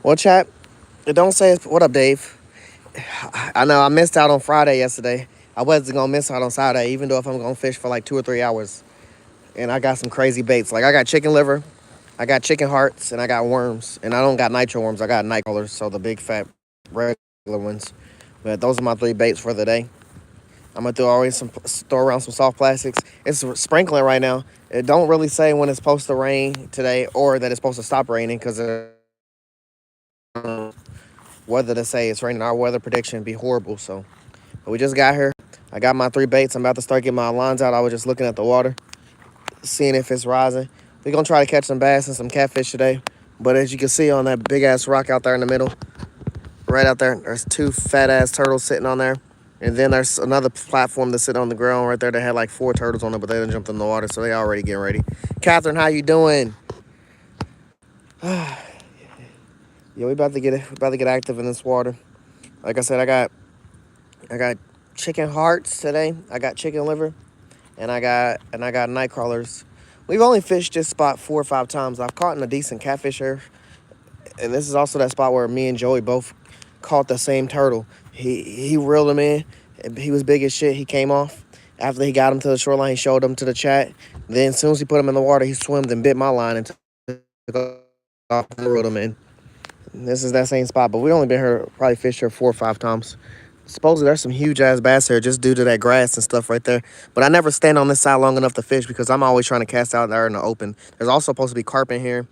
Well, chat, it don't say what up, Dave. I know I missed out on Friday yesterday. I wasn't gonna miss out on Saturday, even though if I'm gonna fish for like 2 or 3 hours. And I got some crazy baits. Like I got chicken liver, I got chicken hearts, and I got worms. And I don't got nitro worms. I got night crawlers, so the big fat regular ones. But those are my three baits for the day. I'm gonna throw around some soft plastics. It's sprinkling right now. It don't really say when it's supposed to rain today or that it's supposed to stop raining because weather to say it's raining. Our weather prediction be horrible. So, but we just got here. I got my three baits. I'm about to start getting my lines out. I was just looking at the water, seeing if it's rising. We're gonna try to catch some bass and some catfish today. But as you can see on that big ass rock out there in the middle, right out there, there's two fat ass turtles sitting on there. And then there's another platform that's sitting on the ground right there that had like four turtles on it, but they didn't jump in the water, so they already getting ready. Catherine, how you doing? Yeah, we about to get active in this water. Like I said, I got chicken hearts today. I got chicken liver, and I got night crawlers. We've only fished this spot 4 or 5 times. I've caught in a decent catfish here, and this is also that spot where me and Joey both caught the same turtle. He reeled him in. He was big as shit. He came off. After he got him to the shoreline, he showed him to the chat. Then as soon as he put him in the water, he swam and bit my line and took off and reeled him in. This is that same spot, but we only been here, probably fished here 4 or 5 times. Supposedly there's some huge ass bass here just due to that grass and stuff right there. But I never stand on this side long enough to fish because I'm always trying to cast out there in the open. There's also supposed to be carp in here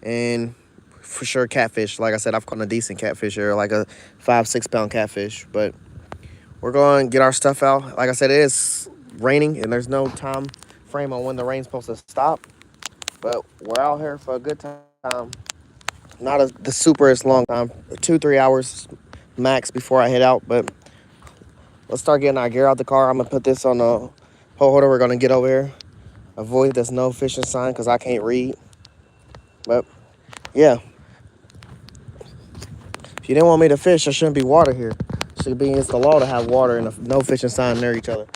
and for sure catfish. Like I said, I've caught a decent catfish here, like a 5, 6 pound catfish. But we're going to get our stuff out. Like I said, it is raining and there's no time frame on when the rain's supposed to stop. But we're out here for a good time. Not the superest long time, 2, 3 hours max before I head out. But let's start getting our gear out the car. I'm gonna put this on the pole holder. We're gonna get over here. Avoid this no fishing sign because I can't read. But yeah, if you didn't want me to fish, there shouldn't be water here. It should be against the law to have water and a no fishing sign near each other.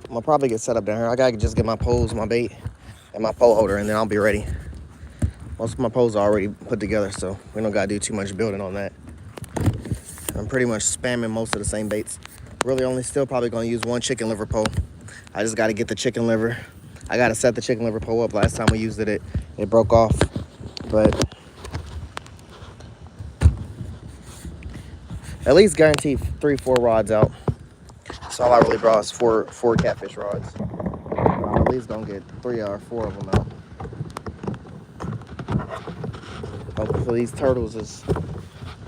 I'm gonna probably get set up down here. I gotta just get my poles, my bait, and my pole holder, and then I'll be ready. Most of my poles are already put together, so we don't gotta do too much building on that. I'm pretty much spamming most of the same baits. Really only still probably gonna use one chicken liver pole. I just gotta get the chicken liver. I gotta set the chicken liver pole up. Last time we used it, it broke off. But at least guarantee 3, 4 rods out. That's all I really brought is four catfish rods. I'm at least gonna get 3 or 4 of them out. Hopefully these turtles is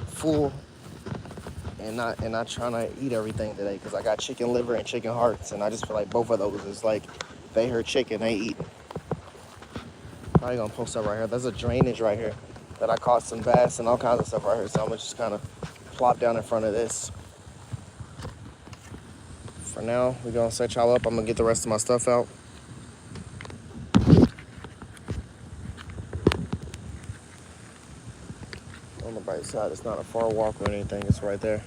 full and not trying to eat everything today because I got chicken liver and chicken hearts, and I just feel like both of those is like they heard chicken, they eat. Probably gonna post up right here. There's a drainage right here that I caught some bass and all kinds of stuff right here, so I'm gonna just kind of plop down in front of this. For now, we're gonna set y'all up. I'm gonna get the rest of my stuff out. On the right side, it's not a far walk or anything, it's right there.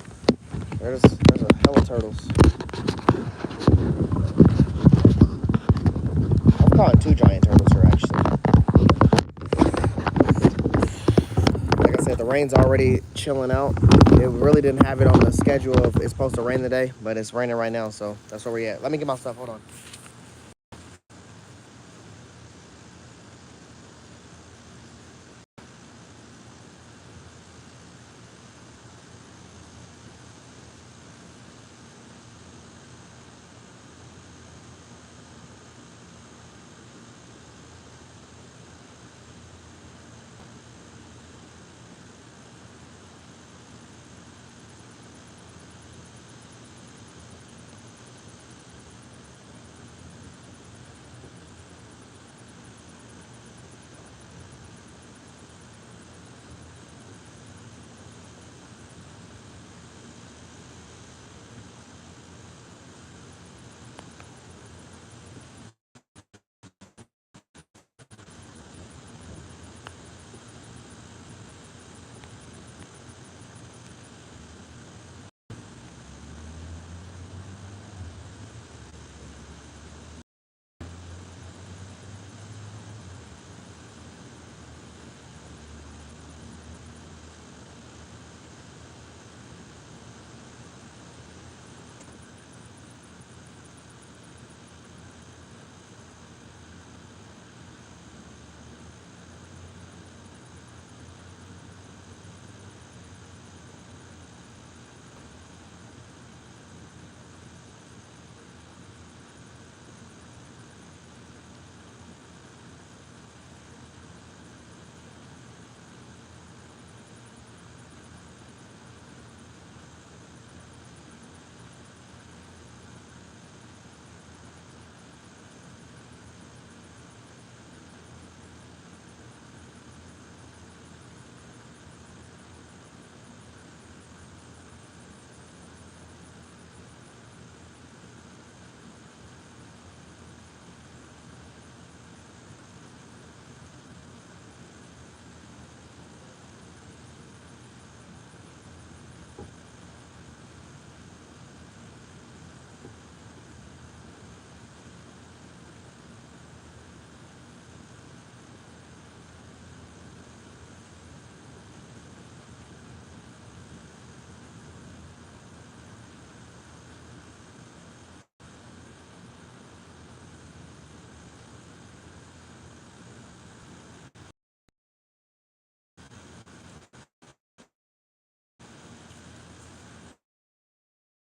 There's a hell of turtles. I've caught 2 giant turtles here actually. Like I said, the rain's already chilling out. It really didn't have it on the schedule of it's supposed to rain today, but it's raining right now, so that's where we at. Let me get my stuff, hold on.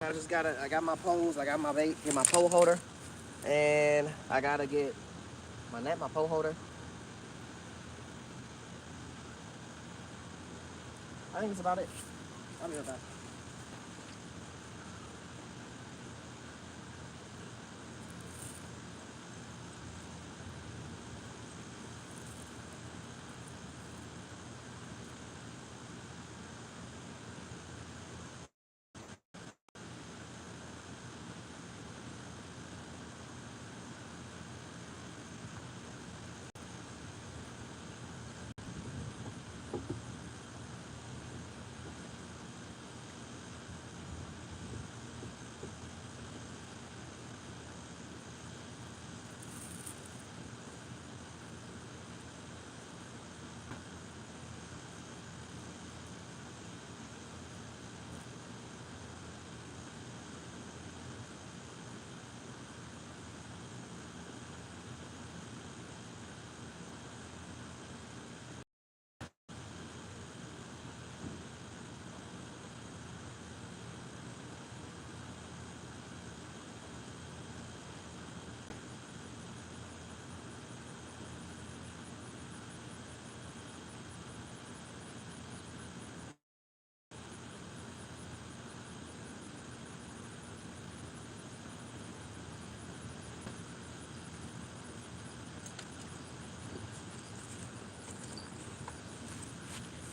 I got my poles, I got my bait, get my pole holder, and I gotta get my net, my pole holder. I think it's about it. I'll be right back.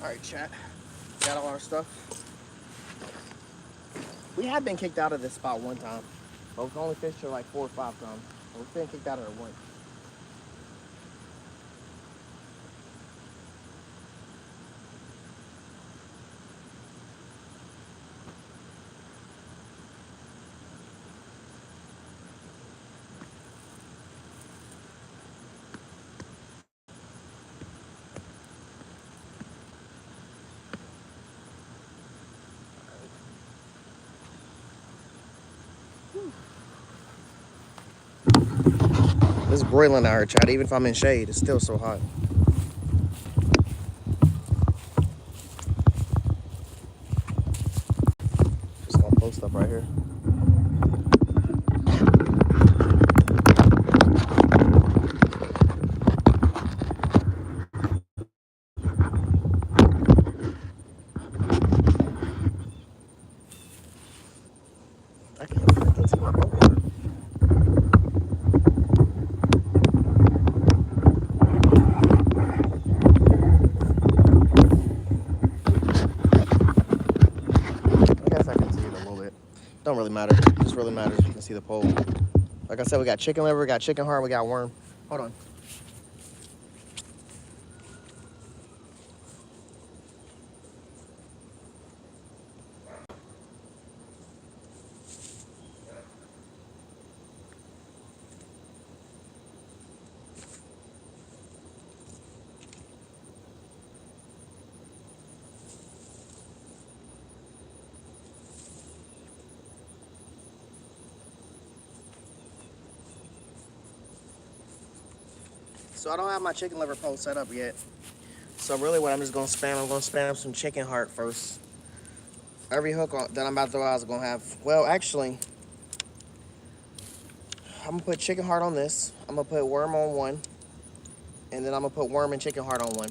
All right, chat. Got all our stuff. We have been kicked out of this spot one time, but we've only fished here like 4 or 5 times. We've been kicked out of it once. It's broiling out here, chat. Even if I'm in shade, it's still so hot. Just gonna post up right here. I can't freaking see my boat. I guess I can see it a little bit. Don't really matter. It just really matters if you can see the pole. Like I said, we got chicken liver, we got chicken heart, we got worm. Hold on. So I don't have my chicken liver pole set up yet. So really what I'm just gonna spam some chicken heart first. Every hook that I'm about to throw out is gonna have, well, actually, I'm gonna put chicken heart on this. I'm gonna put worm on one, and then I'm gonna put worm and chicken heart on one.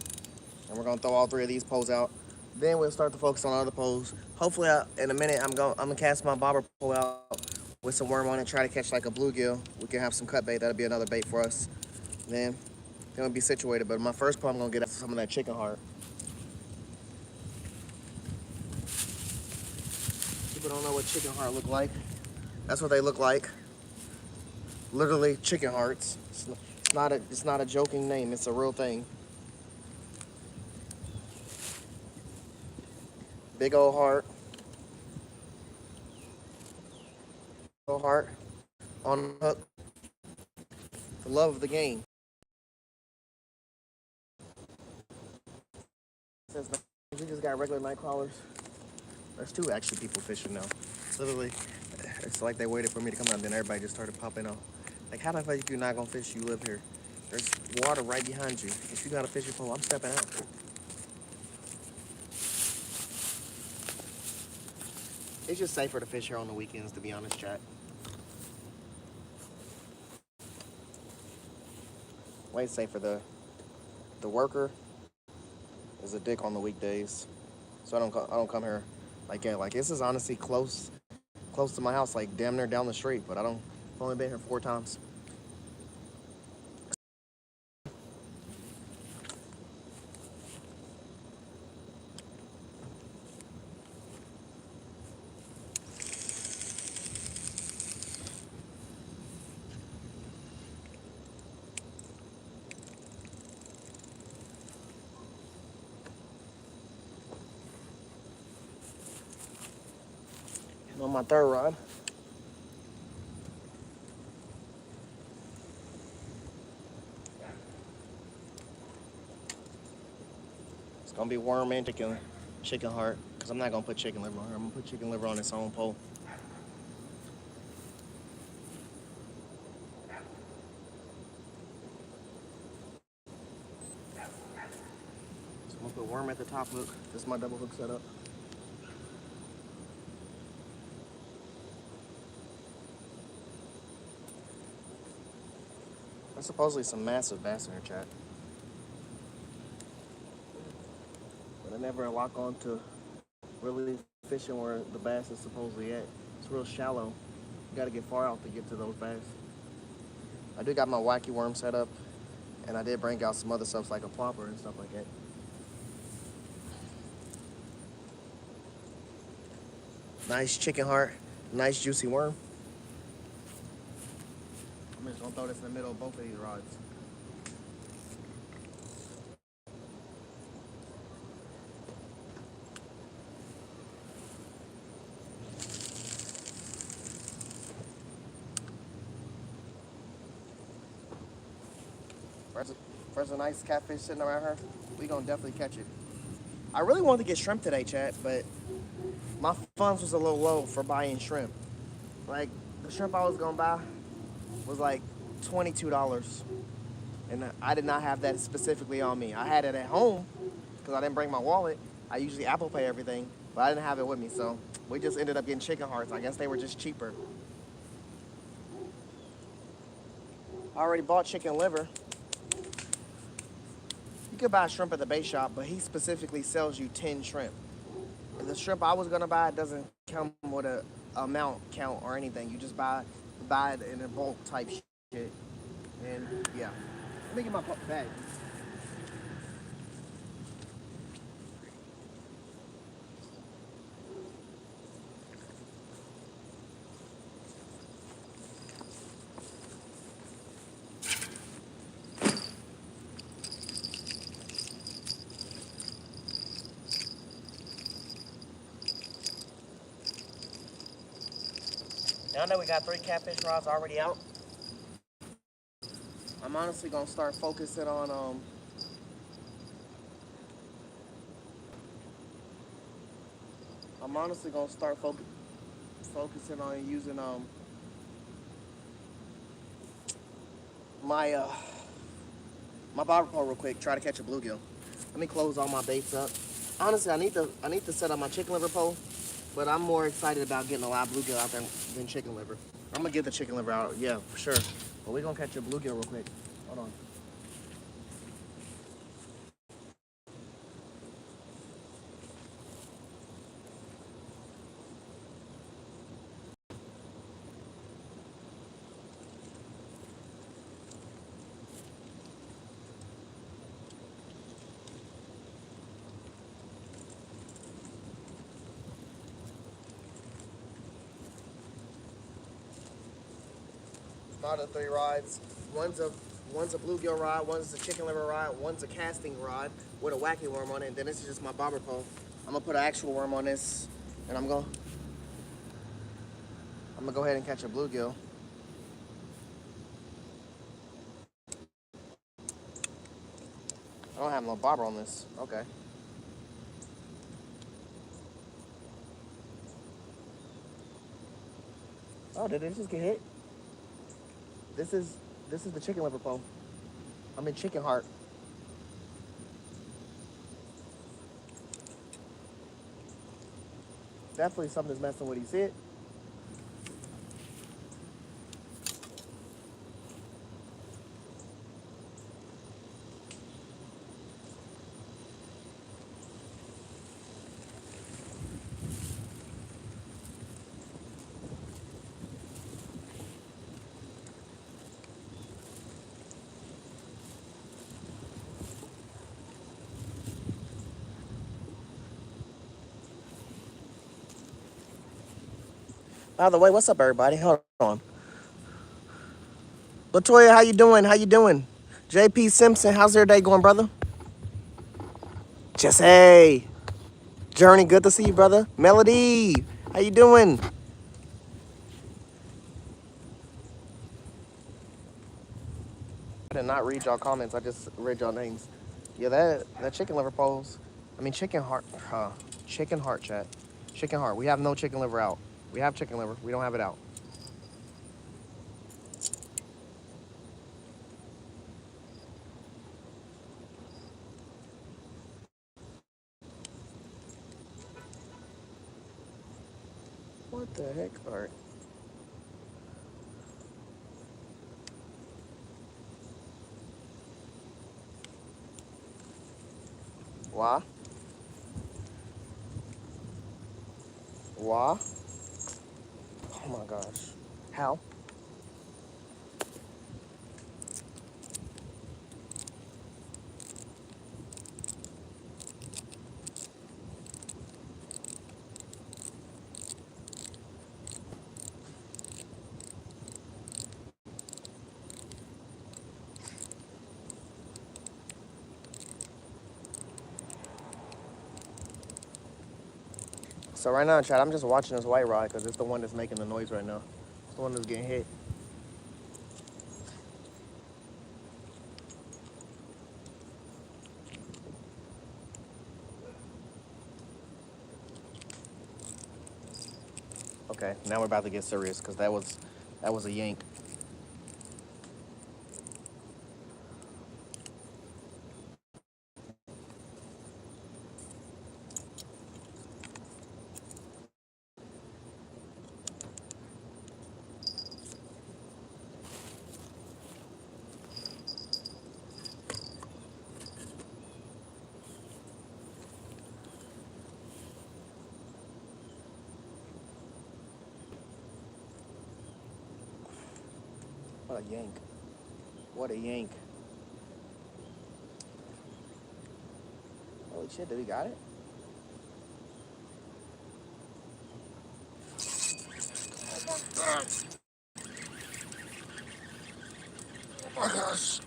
And we're gonna throw all 3 of these poles out. Then we'll start to focus on other poles. Hopefully, in a minute, I'm gonna cast my bobber pole out with some worm on it, try to catch like a bluegill. We can have some cut bait. That'll be another bait for us. Then we'll be situated. But my first pole, I'm gonna get some of that chicken heart. People don't know what chicken heart look like. That's what they look like. Literally chicken hearts. It's not a joking name. It's a real thing. Big old heart. Big old heart on the hook. The love of the game. Since we just got regular night crawlers. There's 2 actually people fishing now. Literally, it's like they waited for me to come out, and then everybody just started popping out. Like, how the fuck you not gonna fish? You live here. There's water right behind you. If you got a fishing pole, I'm stepping out. It's just safer to fish here on the weekends, to be honest, chat. Way safer. The worker is a dick on the weekdays, so I don't come here like that. Like this is honestly close to my house, like damn near down the street. But I've only been here 4 times. And on my third rod. It's gonna be worm and chicken heart, because I'm not gonna put chicken liver on here. I'm gonna put chicken liver on its own pole. So I'm gonna put worm at the top hook. This is my double hook setup. There's supposedly some massive bass in here, chat. But I never lock on to really fishing where the bass is supposedly at. It's real shallow. You gotta get far out to get to those bass. I do got my wacky worm set up, and I did bring out some other stuff like a plopper and stuff like that. Nice chicken heart, nice juicy worm. I'm just gonna throw this in the middle of both of these rods. There's a nice catfish sitting around here. We gonna definitely catch it. I really wanted to get shrimp today, chat, but my funds was a little low for buying shrimp. Like the shrimp I was gonna buy was like $22, and I did not have that specifically on me. I had it at home because I didn't bring my wallet. I usually Apple Pay everything, but I didn't have it with me, so we just ended up getting chicken hearts. I guess they were just cheaper. I already bought chicken liver. You could buy shrimp at the bait shop, but he specifically sells you 10 shrimp. And the shrimp I was gonna buy doesn't come with a amount count or anything. You just buy it in a bulk type shit. And yeah, let me get my bag. Now that we got 3 catfish rods already out, I'm honestly gonna start focusing on I'm honestly gonna start focusing on using my my bobber pole real quick. Try to catch a bluegill. Let me close all my baits up. Honestly, I need to set up my chicken liver pole, but I'm more excited about getting a live bluegill out there than chicken liver. I'm gonna get the chicken liver out, yeah, for sure. But we're gonna catch a bluegill real quick. Hold on. Out of 3 rods. One's a bluegill rod, one's a chicken liver rod, one's a casting rod with a wacky worm on it, and then this is just my bobber pole. I'm gonna put an actual worm on this, and I'm gonna go ahead and catch a bluegill. I don't have no bobber on this. Okay. Oh, did it just get hit? This is the chicken liver pole. I'm in chicken heart. Definitely something's messing with you. See it? By the way, what's up, everybody? Hold on. Latoya, how you doing? How you doing? JP Simpson, how's your day going, brother? Jesse. Journey, good to see you, brother. Melody, how you doing? I did not read y'all comments. I just read y'all names. Yeah, that chicken liver pose. I mean, chicken heart. Chicken heart, chat. Chicken heart. We have no chicken liver out. We have chicken liver. We don't have it out. What the heck? All right. Why? Why? Oh my gosh. How? So right now, chat, I'm just watching this white rod because it's the one that's making the noise right now. It's the one that's getting hit. Okay, now we're about to get serious because that was a yank. What a yank. What a yank. Holy shit, did we got it? Oh my gosh.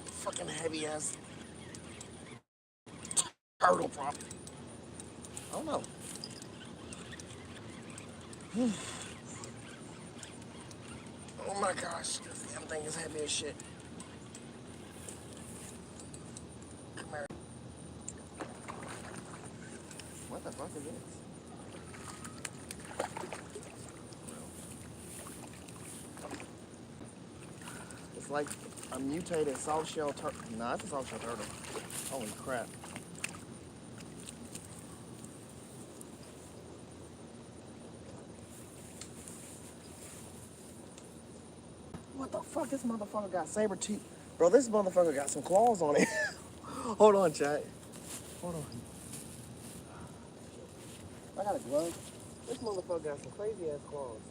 Fucking heavy ass turtle prop. I don't know. Oh my gosh. This damn thing is heavy as shit. Come here. What the fuck is this? It's like a mutated soft shell turtle. Nah, it's a soft shell turtle. Holy crap. What the fuck? This motherfucker got saber teeth. Bro, this motherfucker got some claws on it. Hold on, chat. Hold on. I got a glove. This motherfucker got some crazy ass claws.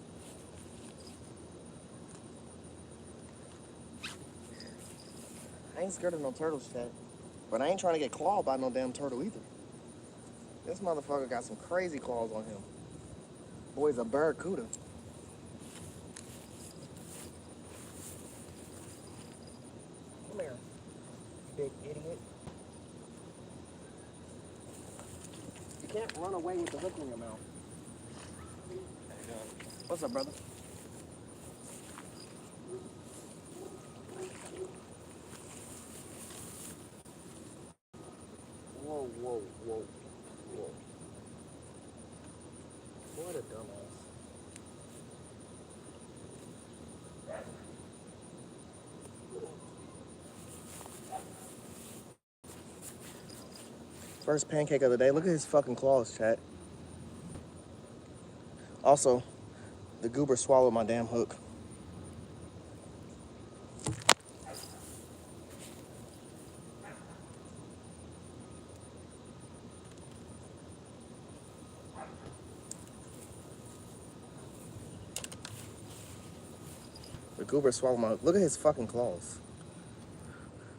I ain't scared of no turtles, chat. But I ain't trying to get clawed by no damn turtle either. This motherfucker got some crazy claws on him. Boy's a barracuda. Come here, big idiot. You can't run away with the hook in your mouth. What's up, brother? Whoa, whoa, whoa, whoa. What a dumbass. First pancake of the day. Look at his fucking claws, chat. Also, the goober swallowed my damn hook. The goober swallowed my hook. Look at his fucking claws.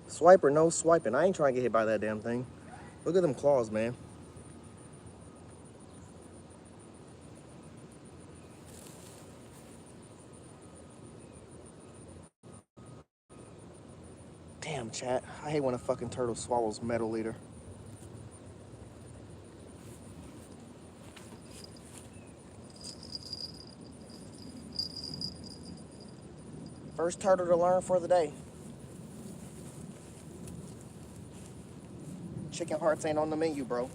Swipe or no swiping. I ain't trying to get hit by that damn thing. Look at them claws, man. Damn, chat. I hate when a fucking turtle swallows metal leader. First turtle to learn for the day. Chicken hearts ain't on the menu, bro.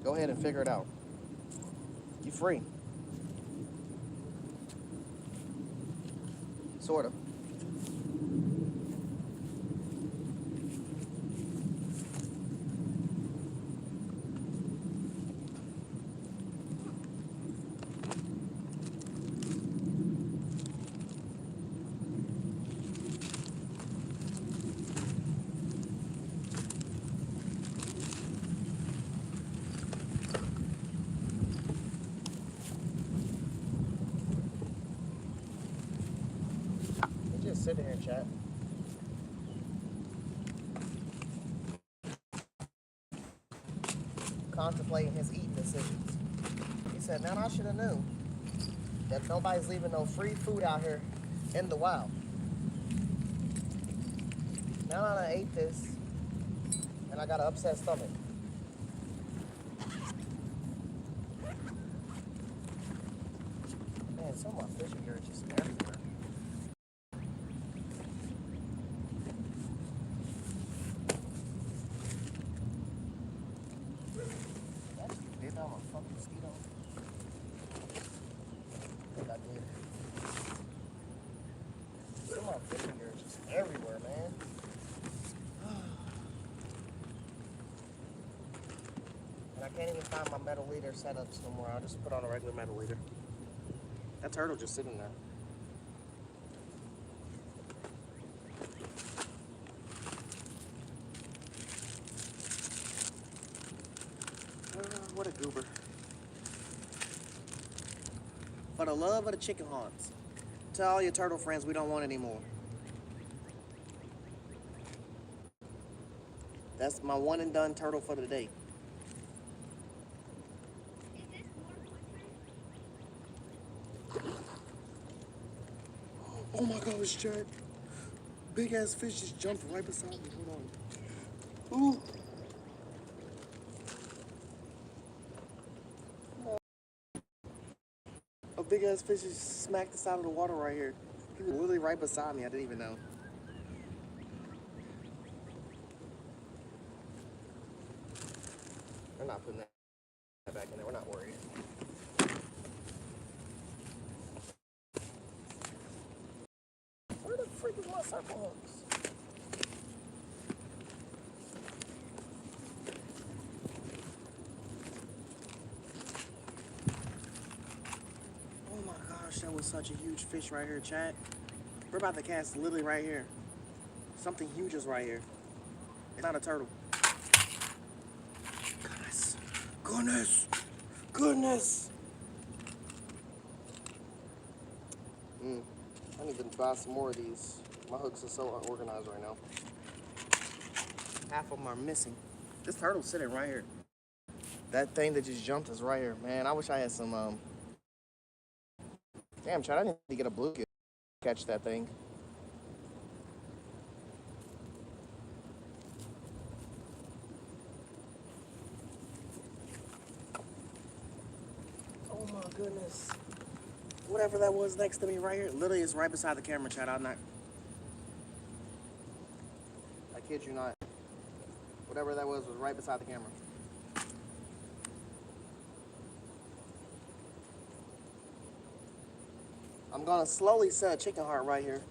Go ahead and figure it out. You free. Sort of. You just sit here and chat. Contemplating his eating decisions. He said, man, I should have knew that nobody's leaving no free food out here in the wild. Now that I ate this, and I got an upset stomach. Man, some of my fish in here are just everywhere. Did I just bit down a fucking mosquito? I think I did. Some of my fish in here are just everywhere, man. And I can't even find my metal leader setups no more. I'll just put on a regular metal leader. That turtle just sitting there. What a goober. For the love of the chicken hearts, tell all your turtle friends we don't want any more. That's my one and done turtle for the day. Oh my gosh, Chad. Big ass fish just jumped right beside me. Hold on. Ooh. A big ass fish just smacked the side of the water right here. He was literally right beside me. I didn't even know. We're not putting that back in there. We're not worried. Where the freak is my circle hooks? Oh my gosh, that was such a huge fish right here, chat. We're about to cast literally right here. Something huge is right here. It's not a turtle. Goodness. Goodness. Goodness. I need to buy some more of these. My hooks are so unorganized right now. Half of them are missing. This turtle's sitting right here. That thing that just jumped is right here. Man, I wish I had some, Damn, Chad, I need to get a bluegill to catch that thing. Oh my goodness. Whatever that was next to me right here, literally is right beside the camera, Chad. I kid you not. Whatever that was right beside the camera. I'm gonna slowly set a chicken heart right here.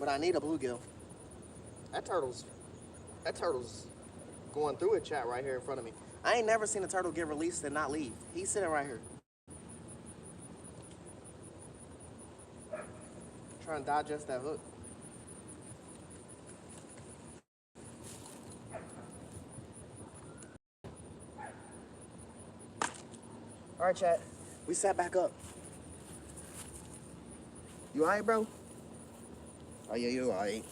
but I need a bluegill. That turtle's that turtle's going through a chat right here in front of me. I ain't never seen a turtle get released and not leave. He's sitting right here. Trying to digest that hook. All right, chat. We sat back up. You all right, bro? Oh, yeah, you all right.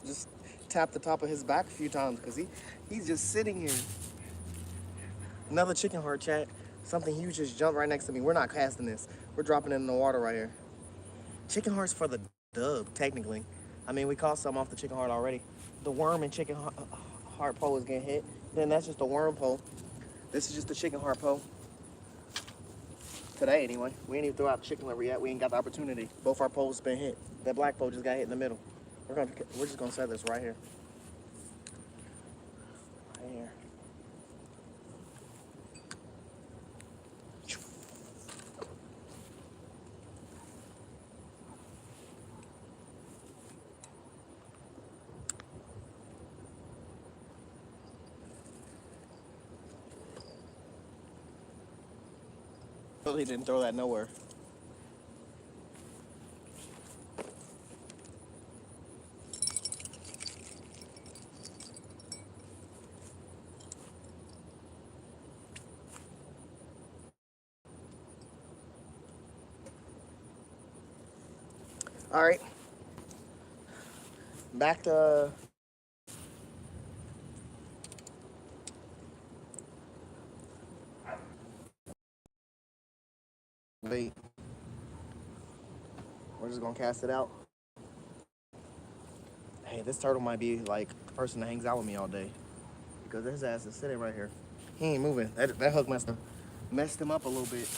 Just tap the top of his back a few times because he's just sitting here. Another chicken heart, chat. Something huge just jumped right next to me. We're not casting this. We're dropping it in the water right here. Chicken heart's for the dub, technically. I mean, we caught some off the chicken heart already. The worm and chicken heart pole is getting hit. Then that's just the worm pole. This is just the chicken heart pole. Today, anyway. We ain't even throw out the chicken liver yet. We ain't got the opportunity. Both our poles been hit. That black pole just got hit in the middle. We're just gonna set this right here. Right here. Really didn't throw that nowhere. All right. Back to bait. We're just gonna cast it out. Hey, this turtle might be like the person that hangs out with me all day because his ass is sitting right here. He ain't moving. That hook messed him up a little bit.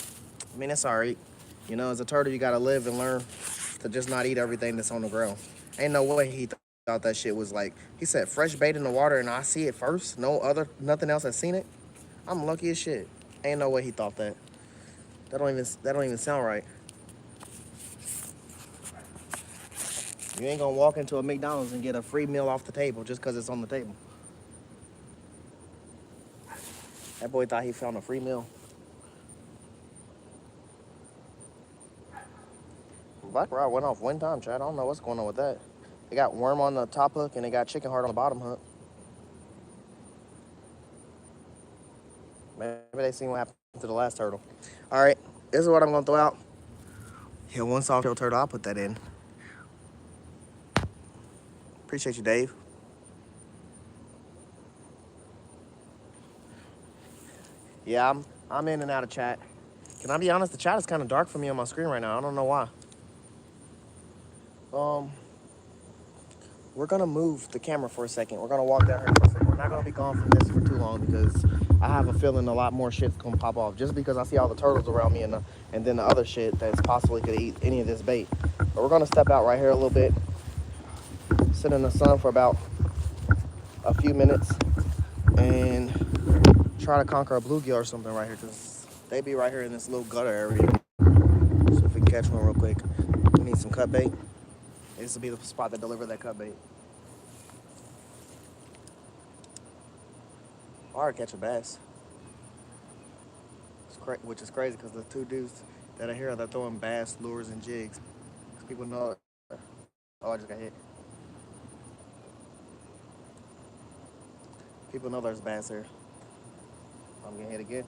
I mean, it's all right. You know, as a turtle, you gotta live and learn to just not eat everything that's on the ground. Ain't no way he thought that shit was like. He said fresh bait in the water and I see it first. Nothing else has seen it. I'm lucky as shit. Ain't no way he thought that. That don't even sound right. You ain't gonna walk into a McDonald's and get a free meal off the table just because it's on the table. That boy thought he found a free meal. Black rod went off one time, Chad. I don't know what's going on with that. They got worm on the top hook and they got chicken heart on the bottom hook. Maybe they seen what happened to the last turtle. All right, this is what I'm gonna throw out. Yeah, one soft shell turtle, I'll put that in. Appreciate you, Dave. Yeah, I'm in and out of chat. Can I be honest? The chat is kind of dark for me on my screen right now. I don't know why. We're gonna move the camera for a second. We're gonna walk down here for a second. We're not gonna be gone from this for too long because I have a feeling a lot more shit's gonna pop off. Just because I see all the turtles around me and then the other shit that's possibly could eat any of this bait. But we're gonna step out right here a little bit, sit in the sun for about a few minutes, and try to conquer a bluegill or something right here because they be right here in this little gutter area. So if we can catch one real quick, we need some cut bait. This will be the spot that deliver that cut bait. Or catch a bass. Which is crazy because the two dudes that are here, they're throwing bass, lures, and jigs. People know. Oh, I just got hit. People know there's bass here. I'm getting hit again.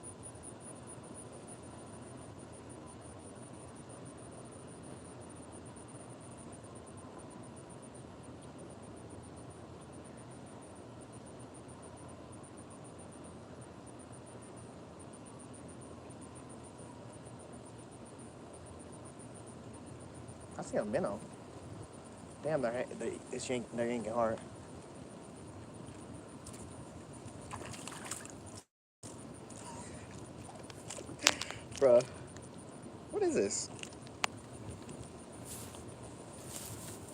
I see a minnow. Damn, they're yanking hard. Bruh, what is this?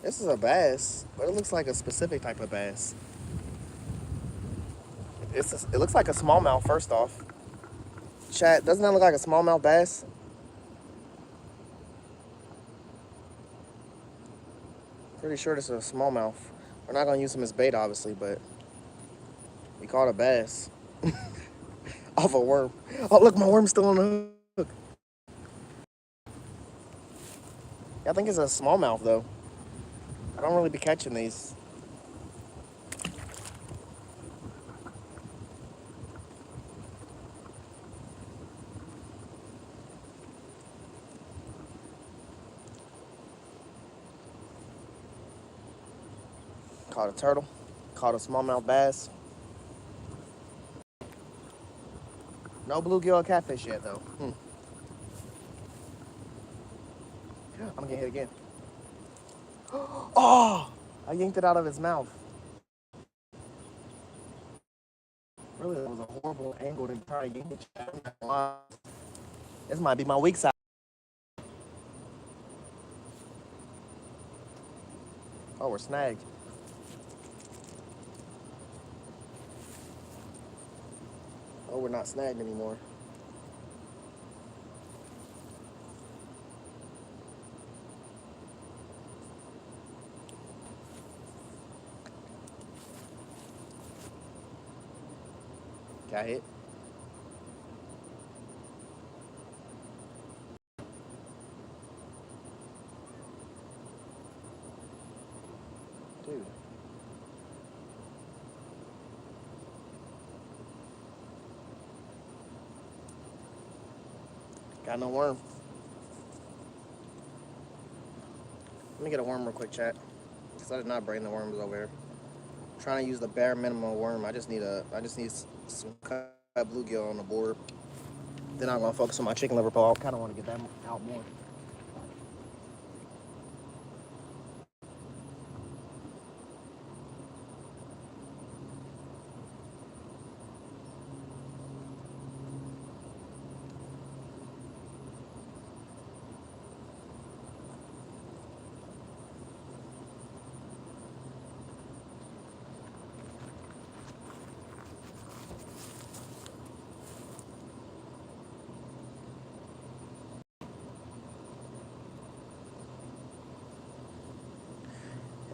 This is a bass, but it looks like a specific type of bass. It looks like a smallmouth first off. Chat, doesn't that look like a smallmouth bass? Pretty sure this is a smallmouth. We're not gonna use him as bait, obviously, but we caught a bass off a worm. Oh, look, my worm's still on the hook. Yeah, I think it's a smallmouth though. I don't really be catching these. Caught a turtle. Caught a smallmouth bass. No bluegill or catfish yet though. I'm gonna get hit again. Oh! I yanked it out of his mouth. Really, that was a horrible angle to try to yank it. This might be my weak side. Oh, we're snagged. Oh, we're not snagged anymore. Got hit. Dude. Got no worm. Let me get a worm real quick, chat. Because I did not bring the worms over here. I'm trying to use the bare minimum worm. I just need some cut bluegill on the board. Then I'm gonna focus on my chicken liver pole. I kind of want to get that out more.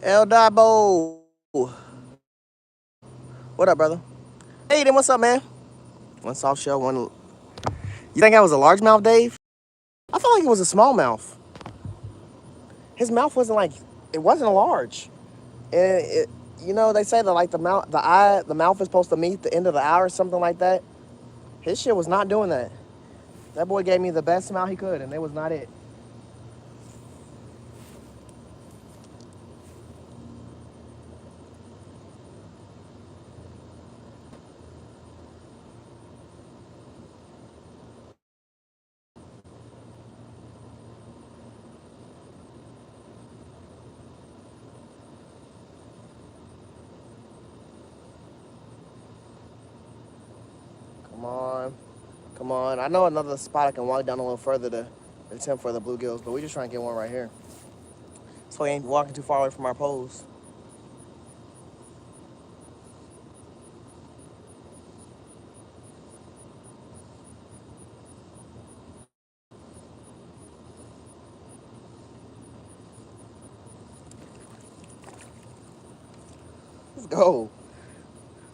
El Dabo. What up, brother? Hey, then what's up, man? One soft shell, one. You think that was a largemouth, Dave? I felt like it was a smallmouth. His mouth wasn't like, it wasn't a large. And you know, they say that like the mouth is supposed to meet the end of the eye or something like that. His shit was not doing that. That boy gave me the best smile he could, and it was not it. Come on. Come on. I know another spot I can walk down a little further to attempt for the bluegills, but we just trying to get one right here. So we ain't walking too far away from our poles. Let's go.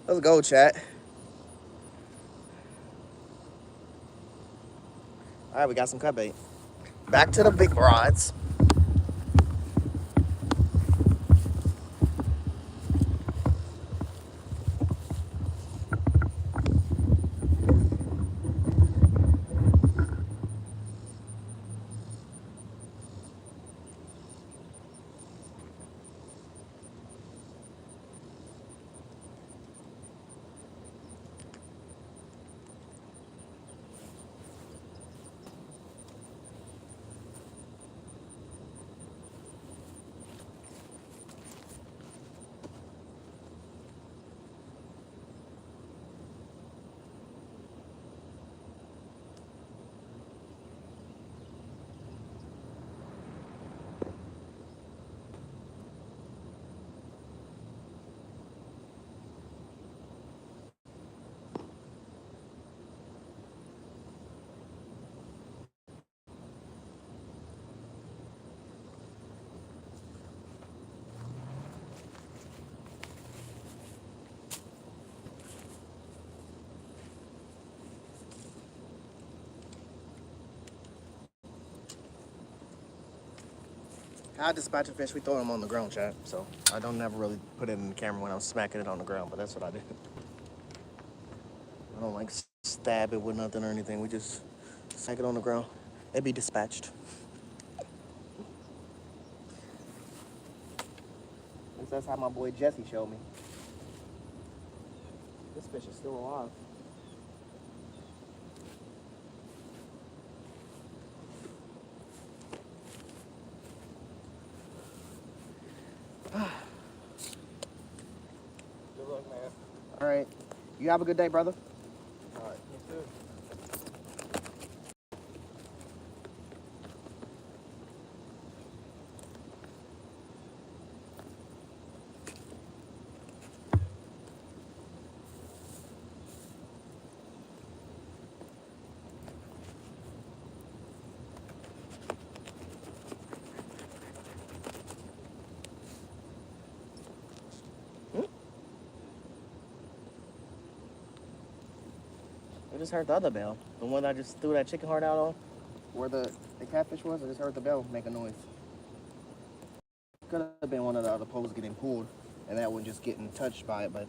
Let's go, chat. All right, we got some cut bait. Back to the big rods. How I dispatch a fish, we throw them on the ground, chat. So I don't never really put it in the camera when I'm smacking it on the ground, but that's what I do. I don't like stab it with nothing or anything. We just smack it on the ground. It be dispatched. At least that's how my boy Jesse showed me. This fish is still alive. Good luck, man. All right. You have a good day, brother. All right, you too. I just heard the other bell. The one I just threw that chicken heart out on. Where the catfish was, I just heard the bell make a noise. Could have been one of the other poles getting pulled, and that one just getting touched by it, but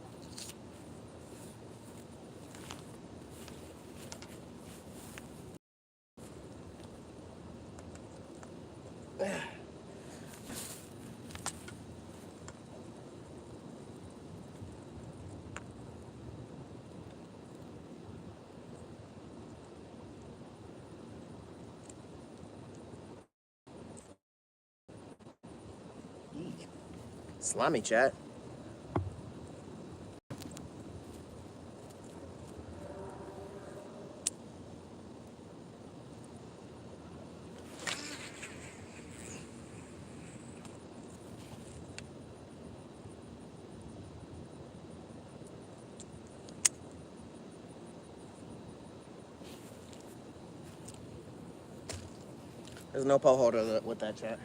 slimy, chat. There's no pole holder with that, chat.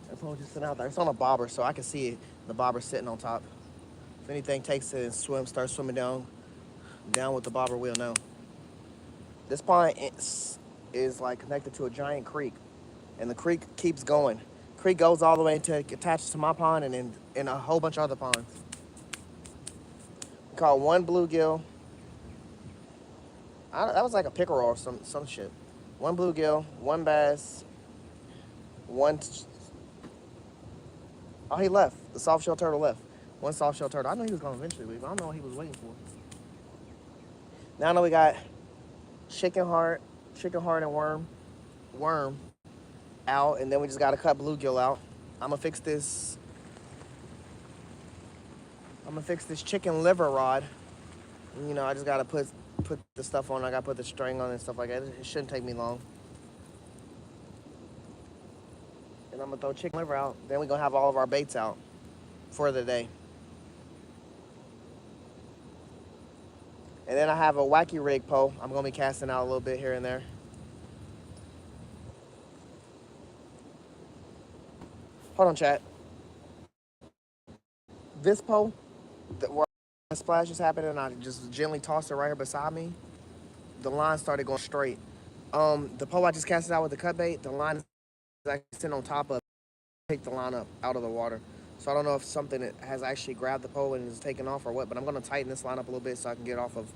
That pole just sitting out there. It's on a bobber, so I can see it. The bobber sitting on top. If anything takes it and starts swimming down with the bobber, we'll know. This pond is like connected to a giant creek, and the creek keeps going. Creek goes all the way to attaches to my pond and then in a whole bunch of other ponds. We caught one bluegill. That was like a pickerel or some shit. One bluegill, one bass, one. Oh, he left. The soft shell turtle left. One soft shell turtle. I knew he was gonna eventually leave. I don't know what he was waiting for. Now I know we got chicken heart and worm out, and then we just gotta cut bluegill out. I'm gonna fix this chicken liver rod. You know, I just gotta put the stuff on. I gotta put the string on and stuff like that. It shouldn't take me long. And I'm gonna throw chicken liver out. Then we're gonna have all of our baits out for the day. And then I have a wacky rig pole. I'm gonna be casting out a little bit here and there. Hold on, chat. This pole, where the splash is happening, I just gently tossed it right here beside me. The line started going straight. The pole I just casted out with the cut bait, the line is actually sitting on top of it. Take the line up out of the water. So I don't know if something has actually grabbed the pole and is taken off or what, but I'm gonna tighten this line up a little bit so I can get off of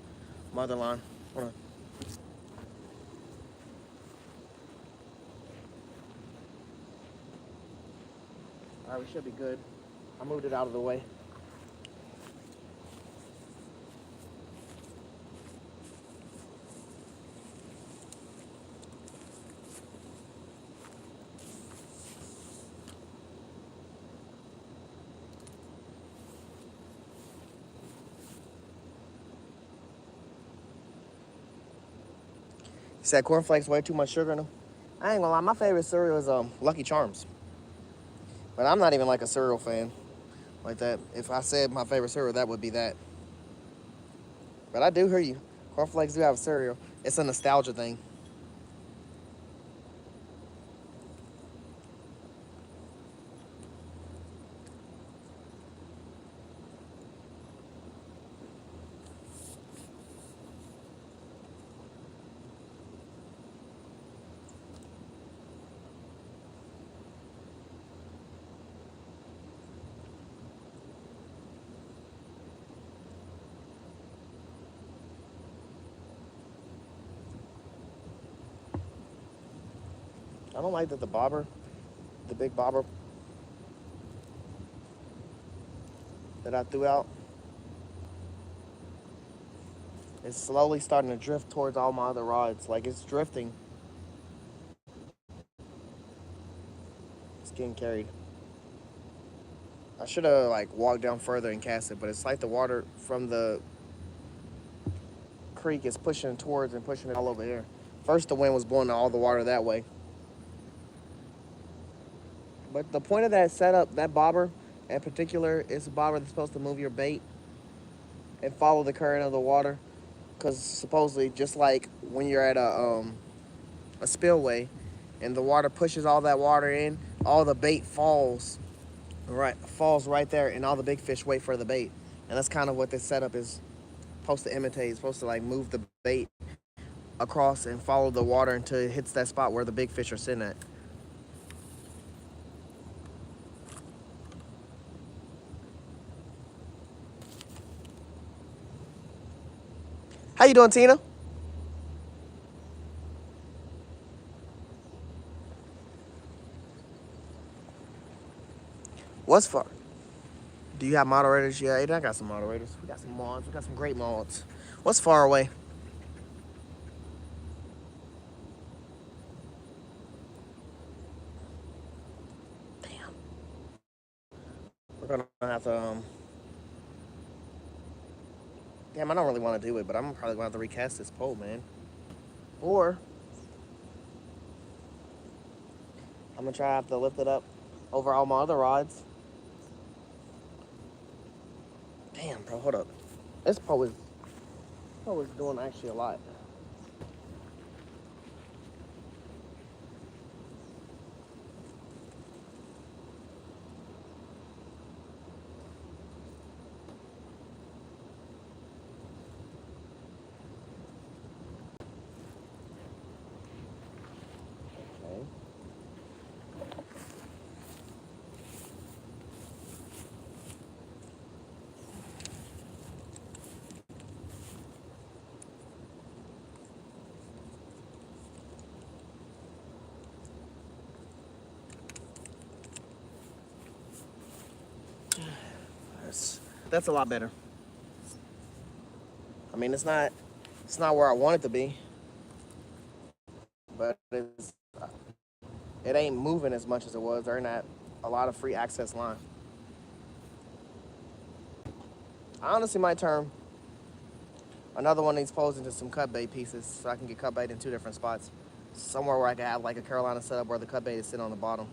my other line. Hold on. All right, we should be good. I moved it out of the way. You said cornflakes way too much sugar in them. I ain't gonna lie, my favorite cereal is Lucky Charms. But I'm not even like a cereal fan like that. If I said my favorite cereal, that would be that. But I do hear you. Cornflakes do have a cereal. It's a nostalgia thing. I don't like that the big bobber that I threw out, is slowly starting to drift towards all my other rods. Like it's drifting. It's getting carried. I should have like walked down further and cast it, but it's like the water from the creek is pushing towards and pushing it all over here. First, the wind was blowing all the water that way. But the point of that setup, that bobber in particular, is a bobber that's supposed to move your bait and follow the current of the water. Because supposedly, just like when you're at a spillway and the water pushes all that water in, all the bait falls right there, and all the big fish wait for the bait. And that's kind of what this setup is supposed to imitate. It's supposed to like move the bait across and follow the water until it hits that spot where the big fish are sitting at. How you doing, Tina? What's far? Do you have moderators? Yeah, I got some moderators. We got some mods. We got some great mods. What's far away? Damn. We're gonna have to. Damn, I don't really want to do it, but I'm probably gonna have to recast this pole, man. Or I'm gonna try to have to lift it up over all my other rods. Damn, bro, hold up. This pole is doing actually a lot. Okay. That's a lot better. I mean, it's not where I want it to be, but it ain't moving as much as it was. There ain't that a lot of free access line. I honestly might turn another one of these poles into some cut bait pieces so I can get cut bait in two different spots. Somewhere where I can have like a Carolina setup where the cut bait is sitting on the bottom.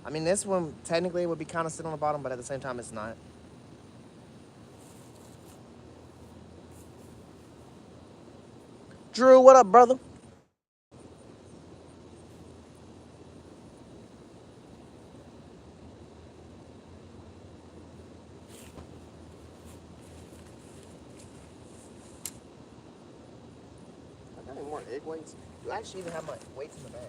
I mean, this one technically would be kind of sitting on the bottom, but at the same time, it's not. Drew, what up, brother? I got any more egg weights? You actually even have my weights in the bag.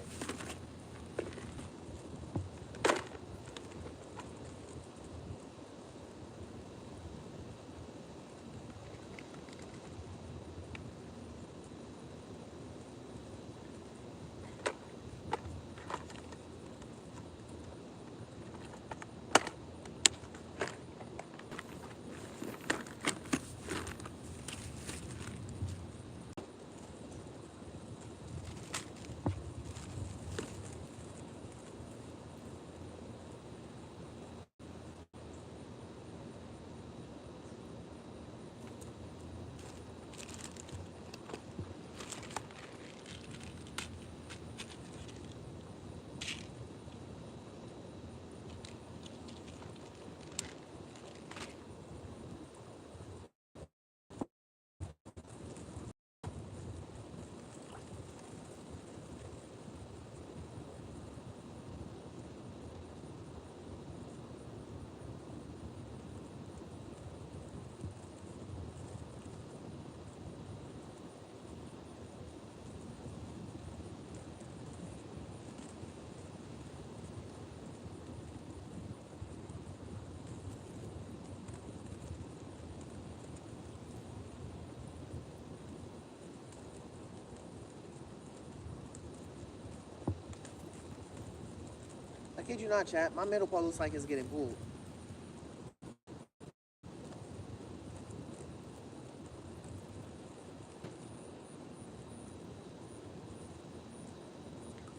kid you not, chat. My middle pole looks like it's getting pulled.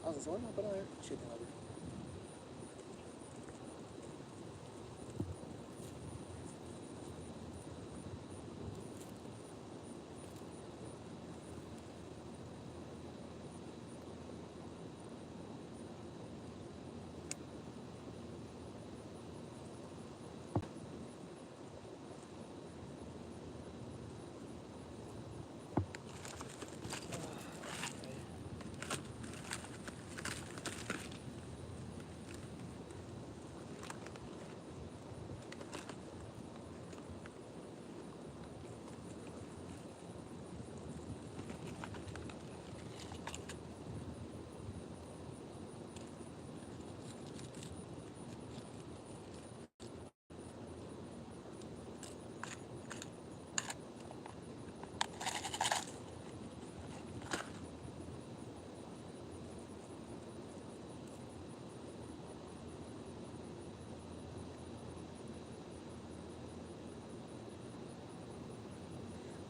I was like, so what am I putting on here? Chicken liver.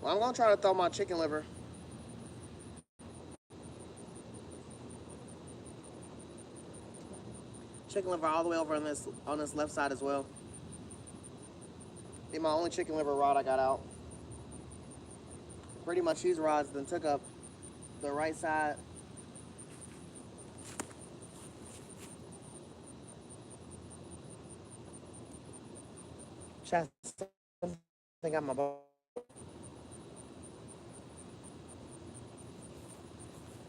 Well, I'm gonna try to throw my chicken liver. Chicken liver all the way over on this left side as well. Be my only chicken liver rod I got out. Pretty much these rods then took up the right side. Chat, something got my ball.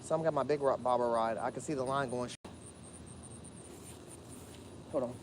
Some got my big bobber rod. I can see the line going. Hold on.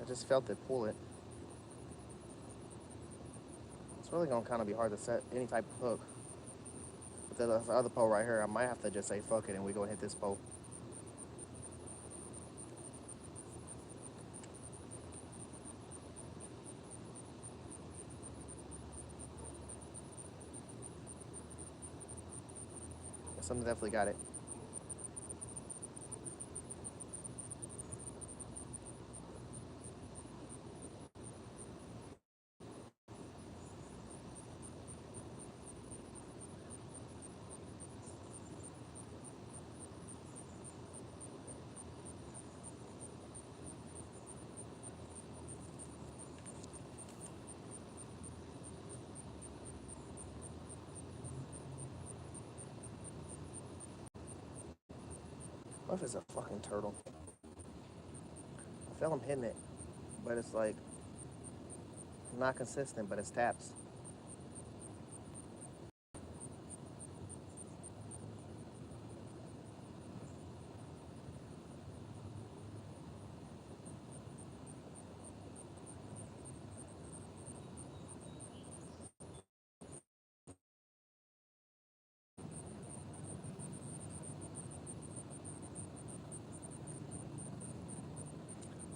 I just felt it pull it. It's really gonna kind of be hard to set any type of hook. But the other pole right here, I might have to just say fuck it and we go hit this pole. Something definitely got it. What if it's a fucking turtle? I feel I'm hitting it, but it's like not consistent, but it's taps.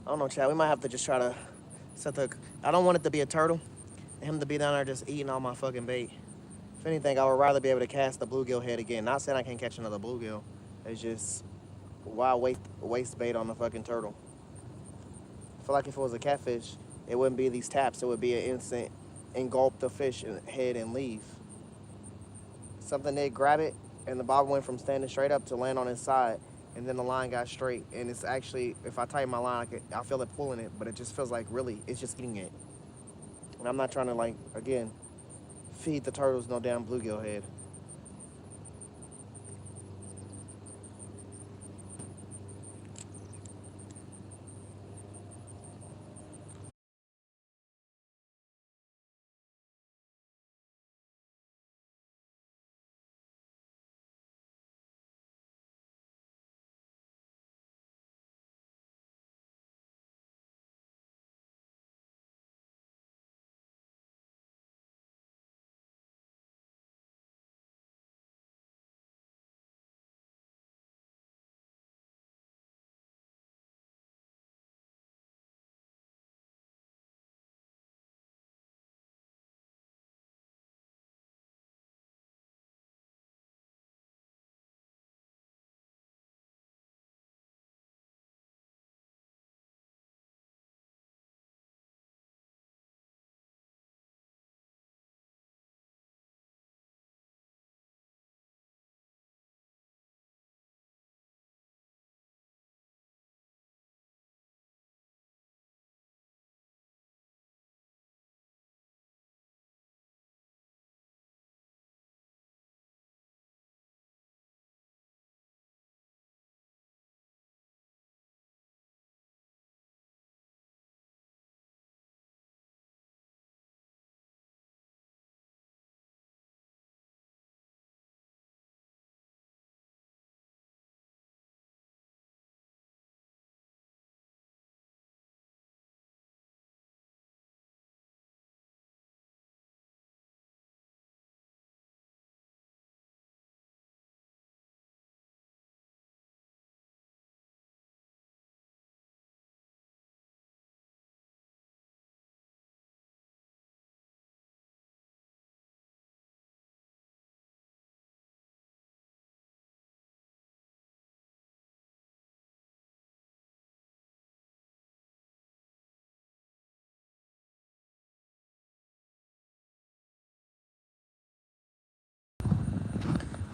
I don't know, Chad. We might have to just try to set the. I don't want it to be a turtle, and him to be down there just eating all my fucking bait. If anything, I would rather be able to cast the bluegill head again. Not saying I can't catch another bluegill. It's just why waste bait on the fucking turtle. I feel like if it was a catfish, it wouldn't be these taps. It would be an instant engulp the fish head and leave. Something did grab it, and the bob went from standing straight up to land on his side, and then the line got straight. And it's actually, if I tighten my line, I feel it pulling it, but it just feels like really, it's just eating it. And I'm not trying to like again feed the turtles no damn bluegill head.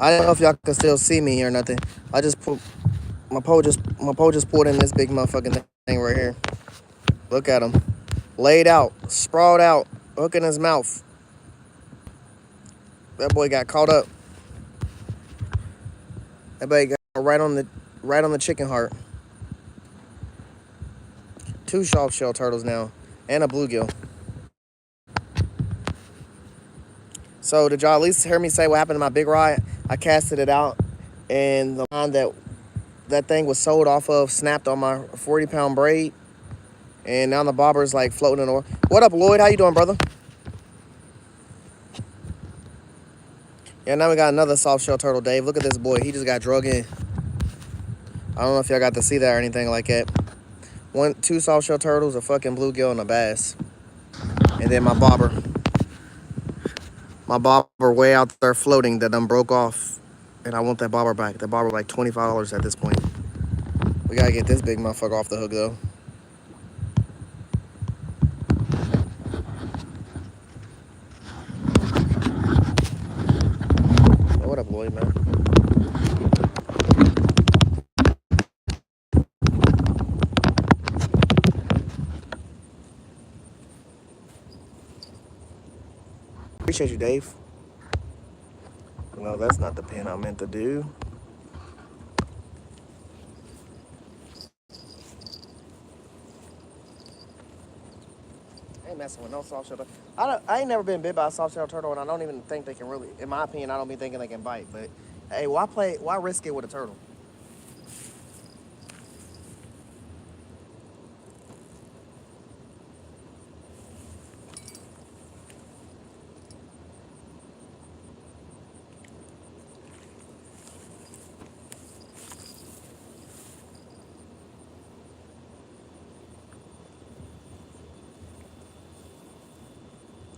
I don't know if y'all can still see me or nothing. I just put my pole just pulled in this big motherfucking thing right here. Look at him, laid out, sprawled out, hook in his mouth. That boy got caught up. That boy got right on the chicken heart. 2 soft shell turtles now, and a bluegill. So did y'all at least hear me say what happened to my big rod? I casted it out, and the line that thing was sold off of snapped on my 40-pound braid, and now the bobber's like floating in the water. What up, Lloyd? How you doing, brother? Yeah, now we got another soft shell turtle, Dave. Look at this boy. He just got drug in. I don't know if y'all got to see that or anything like that. 2 soft shell turtles, a fucking bluegill, and a bass. And then my bobber. My bobber way out there floating that done broke off. And I want that bobber back. That bobber like $25 at this point. We gotta get this big motherfucker off the hook though. Oh, what up, Lloyd, man? Appreciate you, Dave. No, that's not the pin I meant to do. I ain't messing with no soft shell turtle. I ain't never been bit by a soft shell turtle, and I don't even think they can really, in my opinion, I don't be thinking they can bite. But hey, why risk it with a turtle?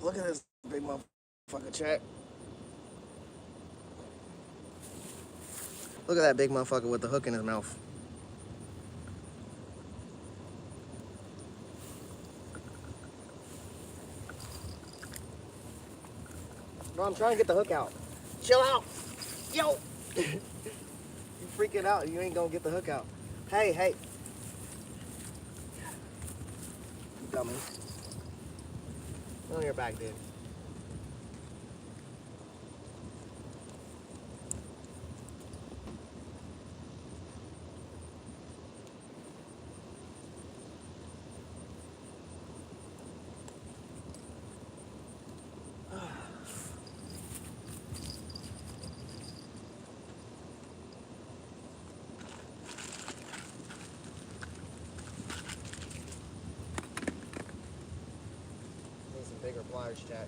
Look at this big motherfucker, chat. Look at that big motherfucker with the hook in his mouth. No, I'm trying to get the hook out. Chill out. Yo. You freaking out. You ain't gonna get the hook out. Hey. You dummy. On your back, dude. Need some bigger pliers, chat.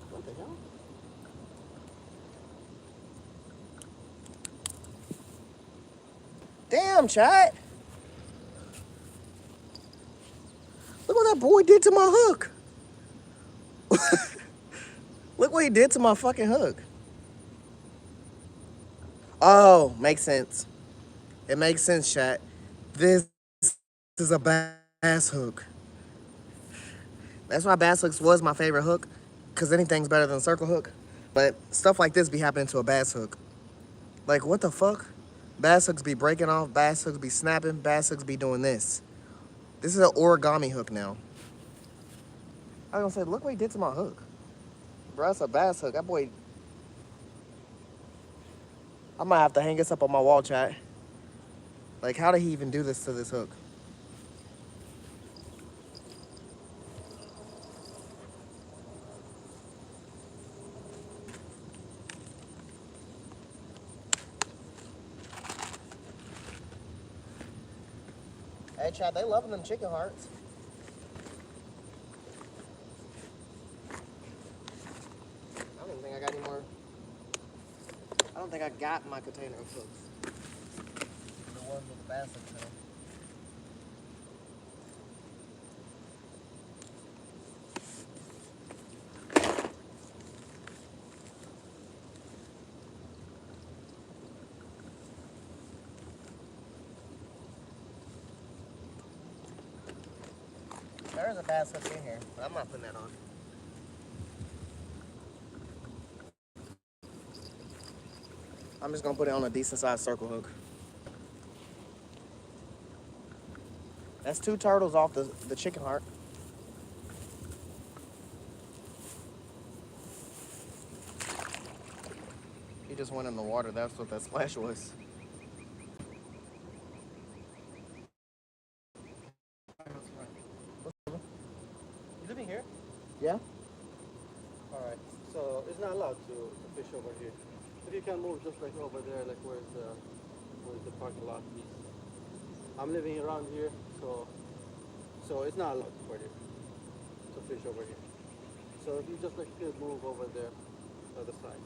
What the hell? Damn, chat. Look what that boy did to my hook. Look what he did to my fucking hook. Oh, makes sense. It makes sense, chat. This is a bass hook. That's why bass hooks was my favorite hook, because anything's better than a circle hook. But stuff like this be happening to a bass hook. Like, what the fuck? Bass hooks be breaking off, bass hooks be snapping, bass hooks be doing this. This is an origami hook now. I was gonna say, look what he did to my hook. Bro, that's a bass hook. That boy, I might have to hang this up on my wall, chat. Like, how did he even do this to this hook? Hey, Chad, they loving them chicken hearts. I don't even think I got any more. I don't think I got my container of hooks. The ones with the bass hooks now. There's a bass hook in here, but I'm not putting that on. I'm just gonna put it on a decent sized circle hook. That's 2 turtles off the chicken heart. He just went in the water. That's what that splash was. You living here? Yeah? Alright. So it's not allowed to fish over here. If you can move just like over there, like where's the parking lot is. I'm living around here, so it's not allowed for you to fish over here. So if you just like could move over there, the other side.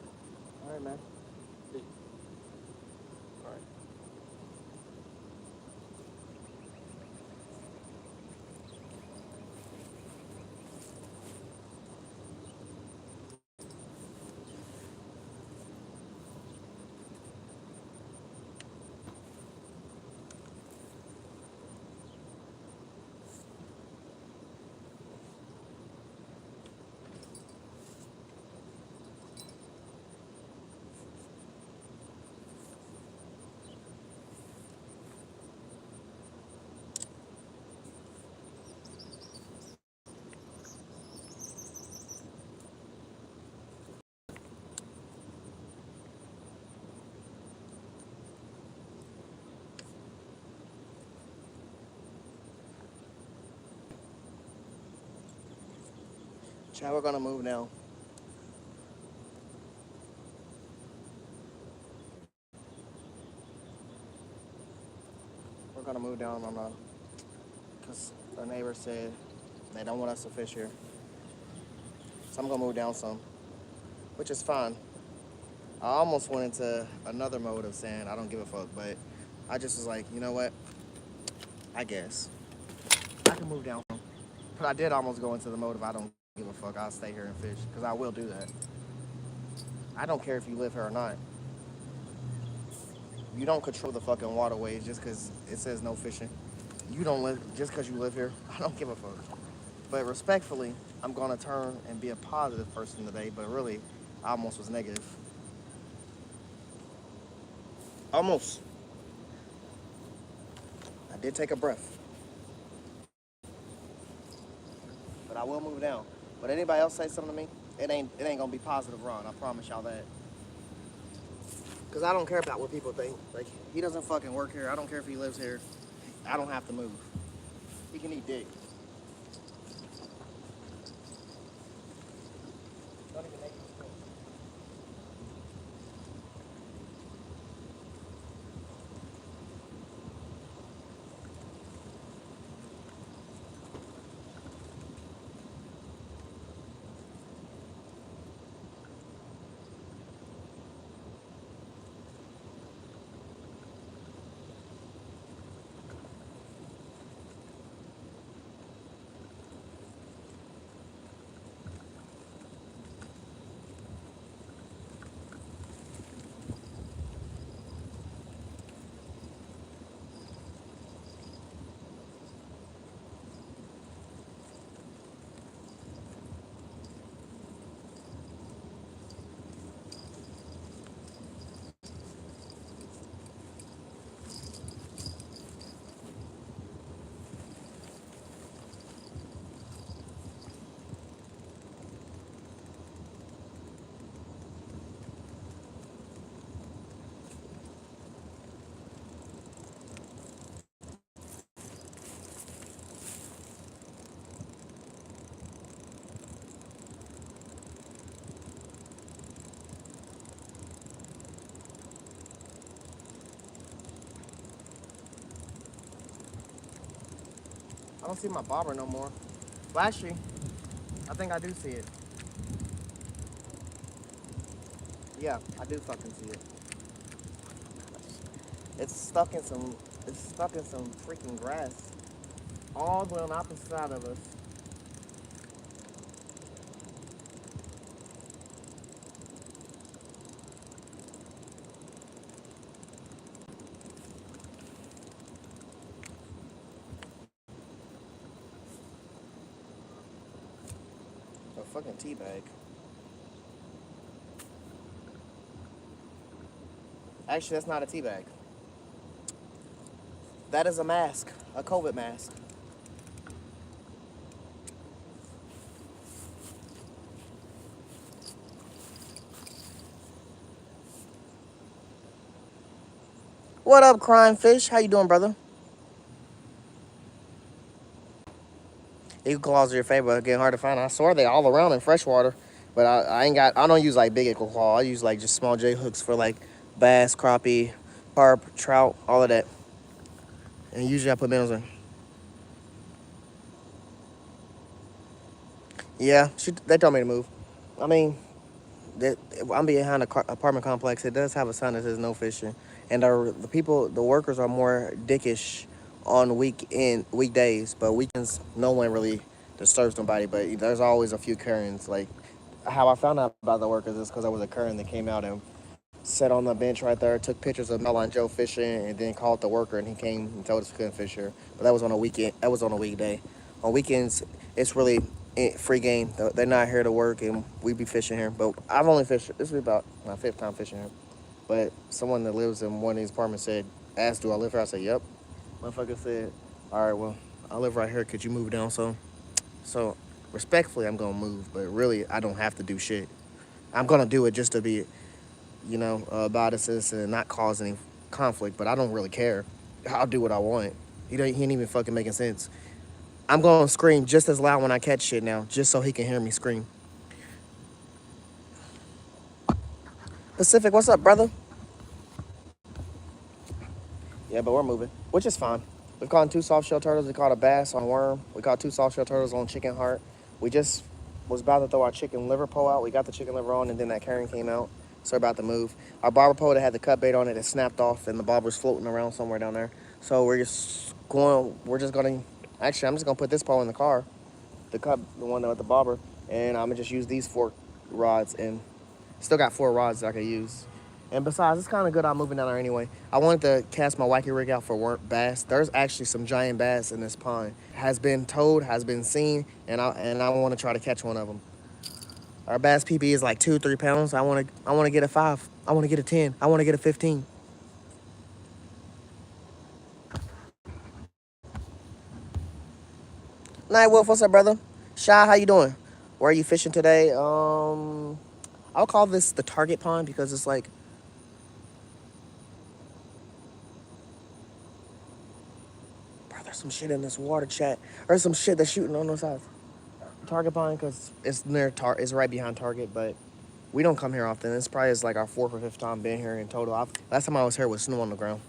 All right, man. Please. Alright. Chad, we're gonna move now. We're gonna move down on because our neighbor said they don't want us to fish here. So I'm gonna move down some, which is fine. I almost went into another mode of saying I don't give a fuck, but I just was like, you know what? I guess I can move down some. But I did almost go into the mode of I don't give a fuck. I'll stay here and fish because I will do that. I don't care if you live here or not. You don't control the fucking waterways just because it says no fishing. You don't live just because you live here. I don't give a fuck. But respectfully, I'm gonna turn and be a positive person today. But really, I almost was negative. Almost. I did take a breath. But I will move down. But anybody else say something to me, it ain't gonna be positive, Ron. I promise y'all that. Cause I don't care about what people think. Like, he doesn't fucking work here. I don't care if he lives here. I don't have to move. He can eat dick. Don't even make me smoke. I don't see my bobber no more. Flashy. I think I do see it. Yeah, I do fucking see it. It's stuck in some freaking grass. All the way on the opposite side of us. fucking tea bag. Actually, that's not a tea bag. That is a mask, a COVID mask. What up, crying fish? How you doing, brother? Eagle claws are your favorite, getting hard to find. I swear they all around in freshwater, but I ain't got. I don't use like big eagle claw. I use like just small J hooks for like bass, crappie, carp, trout, all of that. And usually I put minnows in. Yeah, they told me to move. I mean, that I'm behind a apartment complex. It does have a sign that says no fishing, and the people, the workers are more dickish on weekdays, but weekends no one really disturbs nobody. But there's always a few Karens. Like how I found out about the workers is because there was a Karen that came out and sat on the bench right there, took pictures of Mel and Joe fishing, and then called the worker, and he came and told us we couldn't fish here. But that was on a weekend. That was on a weekday. On weekends, it's really free game. They're not here to work, and we be fishing here. But I've only fished. This will be about my 5th time fishing here. But someone that lives in one of these apartments asked, "Do I live here?" I said, "Yep." Motherfucker said, "All right, well, I live right here. Could you move down?" So respectfully, I'm gonna move, but really, I don't have to do shit. I'm gonna do it just to be about a citizen and not cause any conflict, but I don't really care. I'll do what I want. He ain't even fucking making sense. I'm gonna scream just as loud when I catch shit now, just so he can hear me scream. Pacific, what's up, brother? Yeah, but we're moving, which is fine. We've caught 2 soft shell turtles. We caught a bass on worm. We caught 2 soft shell turtles on chicken heart. We just was about to throw our chicken liver pole out. We got the chicken liver on, and then that carrion came out. So we're about to move. Our bobber pole that had the cut bait on it, it snapped off, and the bobber's floating around somewhere down there. So we're just going. We're just gonna. Actually, I'm just gonna put this pole in the car, the one with the bobber, and I'm gonna just use these 4 rods, and still got 4 rods that I could use. And besides, it's kind of good I'm moving down there anyway. I wanted to cast my wacky rig out for bass. There's actually some giant bass in this pond. Has been told, has been seen, and I want to try to catch one of them. Our bass PB is like 2, 3 pounds. I want to get a 5. I want to get a 10. I want to get a 15. Night Wolf, what's up, brother? Shy, how you doing? Where are you fishing today? I'll call this the target pond because it's like, bro, there's some shit in this water chat. There's some shit that's shooting on those sides. Target pond because it's it's right behind Target, but we don't come here often. This probably is like our 4th or 5th time being here in total. Last time I was here was snow on the ground.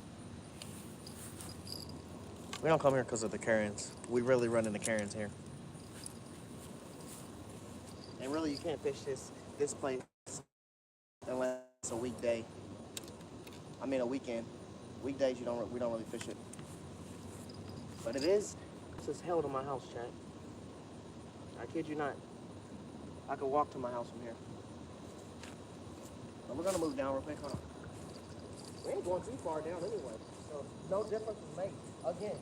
We don't come here because of the Karens. We really run into Karens here. And really, you can't fish this place unless it's a weekday. I mean a weekend. Weekdays we don't really fish it. But it's just hell to my house, chat. I kid you not. I could walk to my house from here. But we're gonna move down real quick. Hold on. We ain't going too far down anyway. So no difference is made. Again.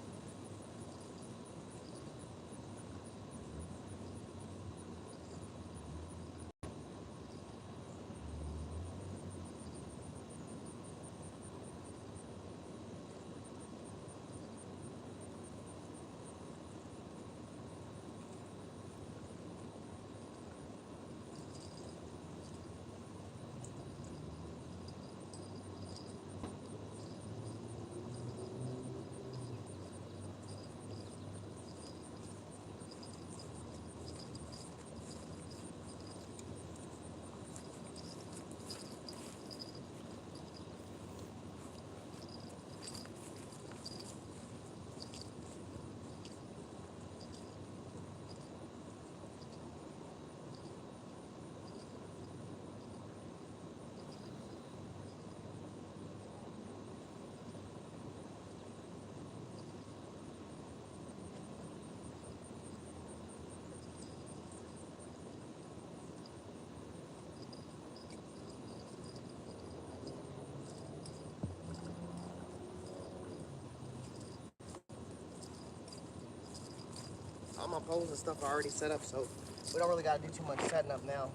all my poles and stuff are already set up, so we don't really gotta do too much setting up now.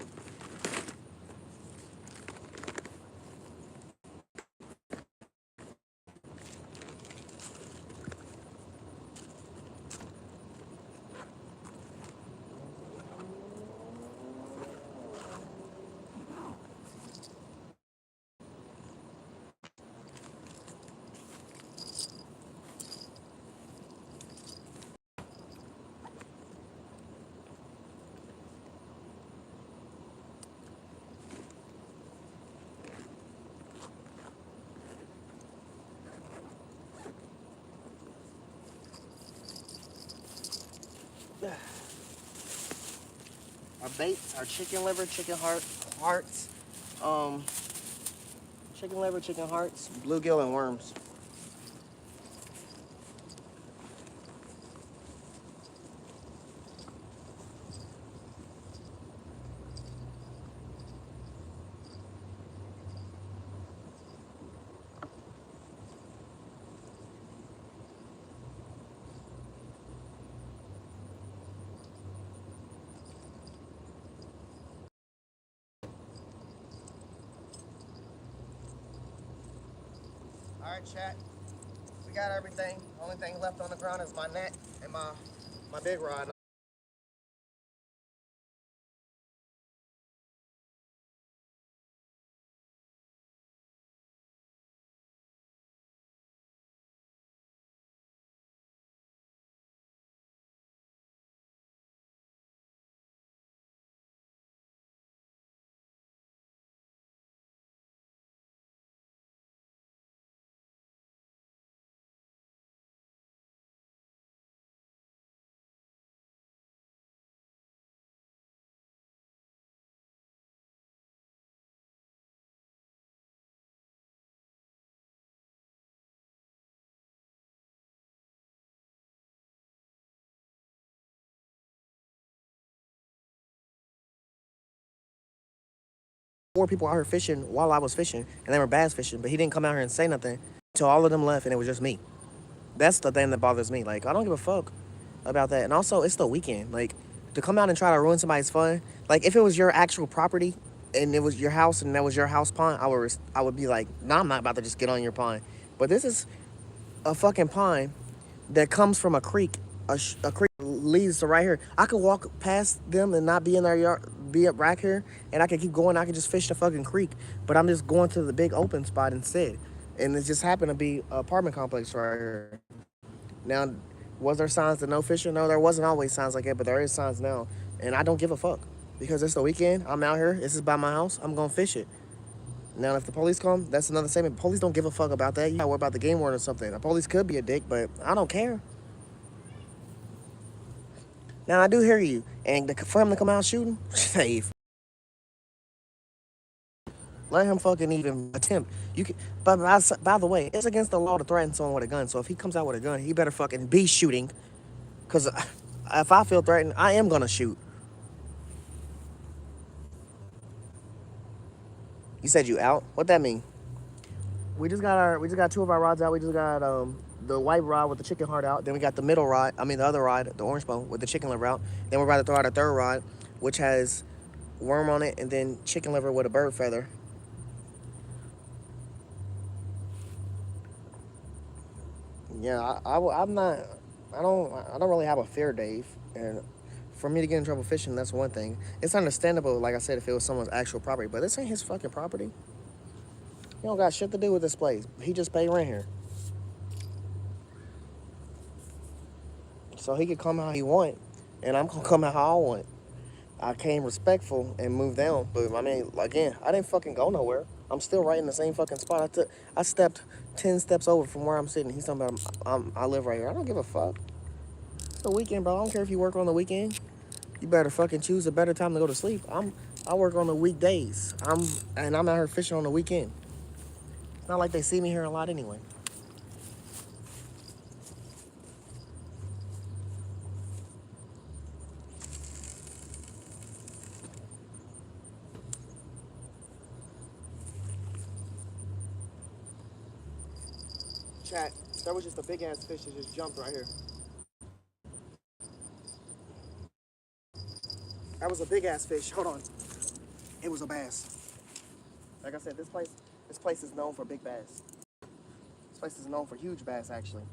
Our baits, our chicken liver, hearts, um, chicken liver, chicken hearts, bluegill, and worms. All right, chat. We got everything. Only thing left on the ground is my net and my big rod. Four people out here fishing while I was fishing, and they were bass fishing, but he didn't come out here and say nothing until all of them left, and it was just me. That's the thing that bothers me. Like, I don't give a fuck about that. And also, it's the weekend. Like, to come out and try to ruin somebody's fun. Like, if it was your actual property and it was your house and that was your house pond, I would be like, nah, I'm not about to just get on your pond. But this is a fucking pond that comes from a creek. A creek leads to right here. I could walk past them and not be in their yard, be up right here, and I could keep going. I could just fish the fucking creek, but I'm just going to the big open spot instead. And it just happened to be an apartment complex right here. Now, was there signs to no fishing? No, there wasn't always signs like that, but there is signs now. And I don't give a fuck because it's the weekend. I'm out here. This is by my house. I'm gonna fish it. Now, if the police come, that's another statement. Police don't give a fuck about that. You gotta worry about the game warden or something. The police could be a dick, but I don't care. Now, I do hear you. And for him to come out shooting, safe. Let him fucking even attempt. You can, but by the way, it's against the law to threaten someone with a gun. So if he comes out with a gun, he better fucking be shooting. Cause if I feel threatened, I am gonna shoot. You said you out? What that mean? We just got two of our rods out. We just got the white rod with the chicken heart out. Then we got the middle rod. I mean the other rod, the orange bone with the chicken liver out. Then we're about to throw out a third rod, which has worm on it and then chicken liver with a bird feather. Yeah, I'm not. I don't really have a fear, Dave. And for me to get in trouble fishing, that's one thing. It's understandable, like I said, if it was someone's actual property, but this ain't his fucking property. He don't got shit to do with this place. He just pay rent here, so he could come how he want, and I'm gonna come how I want. I came respectful and moved down, but I mean, again, I didn't fucking go nowhere. I'm still right in the same fucking spot. I stepped 10 steps over from where I'm sitting. He's talking about I live right here. I don't give a fuck. It's the weekend, bro. I don't care if you work on the weekend. You better fucking choose a better time to go to sleep. I work on the weekdays. I'm out here fishing on the weekend. It's not like they see me here a lot anyway. Chat, that was just a big ass fish that just jumped right here. That was a big ass fish. Hold on. It was a bass. Like I said, this place is known for big bass. This place is known for huge bass, actually.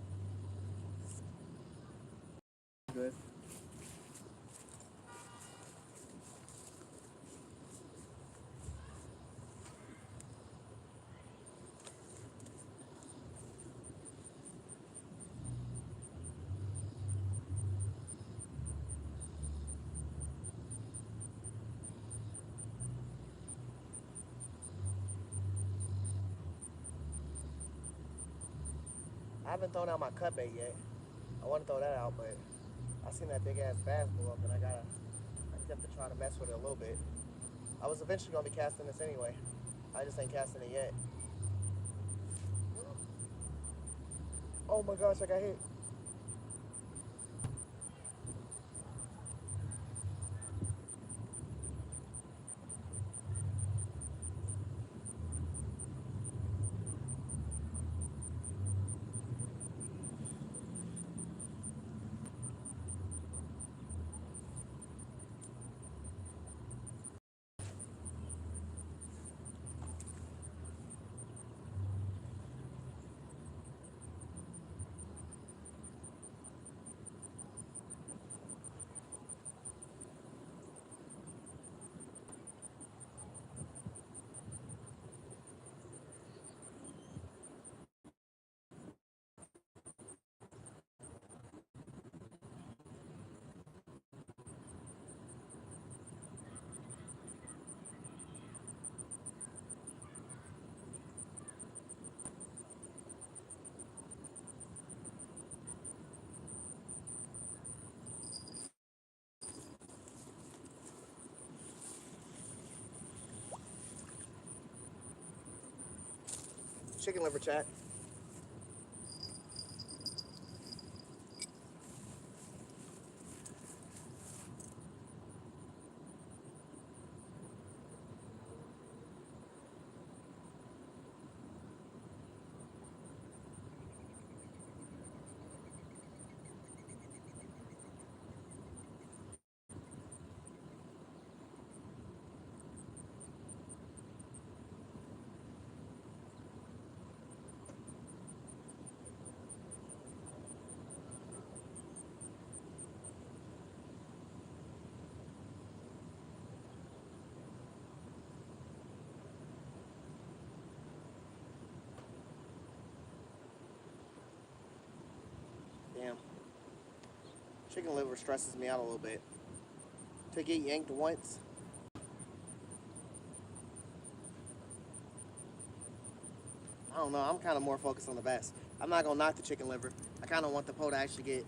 Good. I haven't thrown out my cut bait yet. I want to throw that out, but I seen that big ass bass go up, and I kept to try to mess with it a little bit. I was eventually gonna be casting this anyway. I just ain't casting it yet. Oh my gosh, I got hit. Chicken liver chat. Damn. Chicken liver stresses me out a little bit. To get yanked once. I don't know, I'm kind of more focused on the bass. I'm not gonna knock the chicken liver. I kind of want the pole to actually get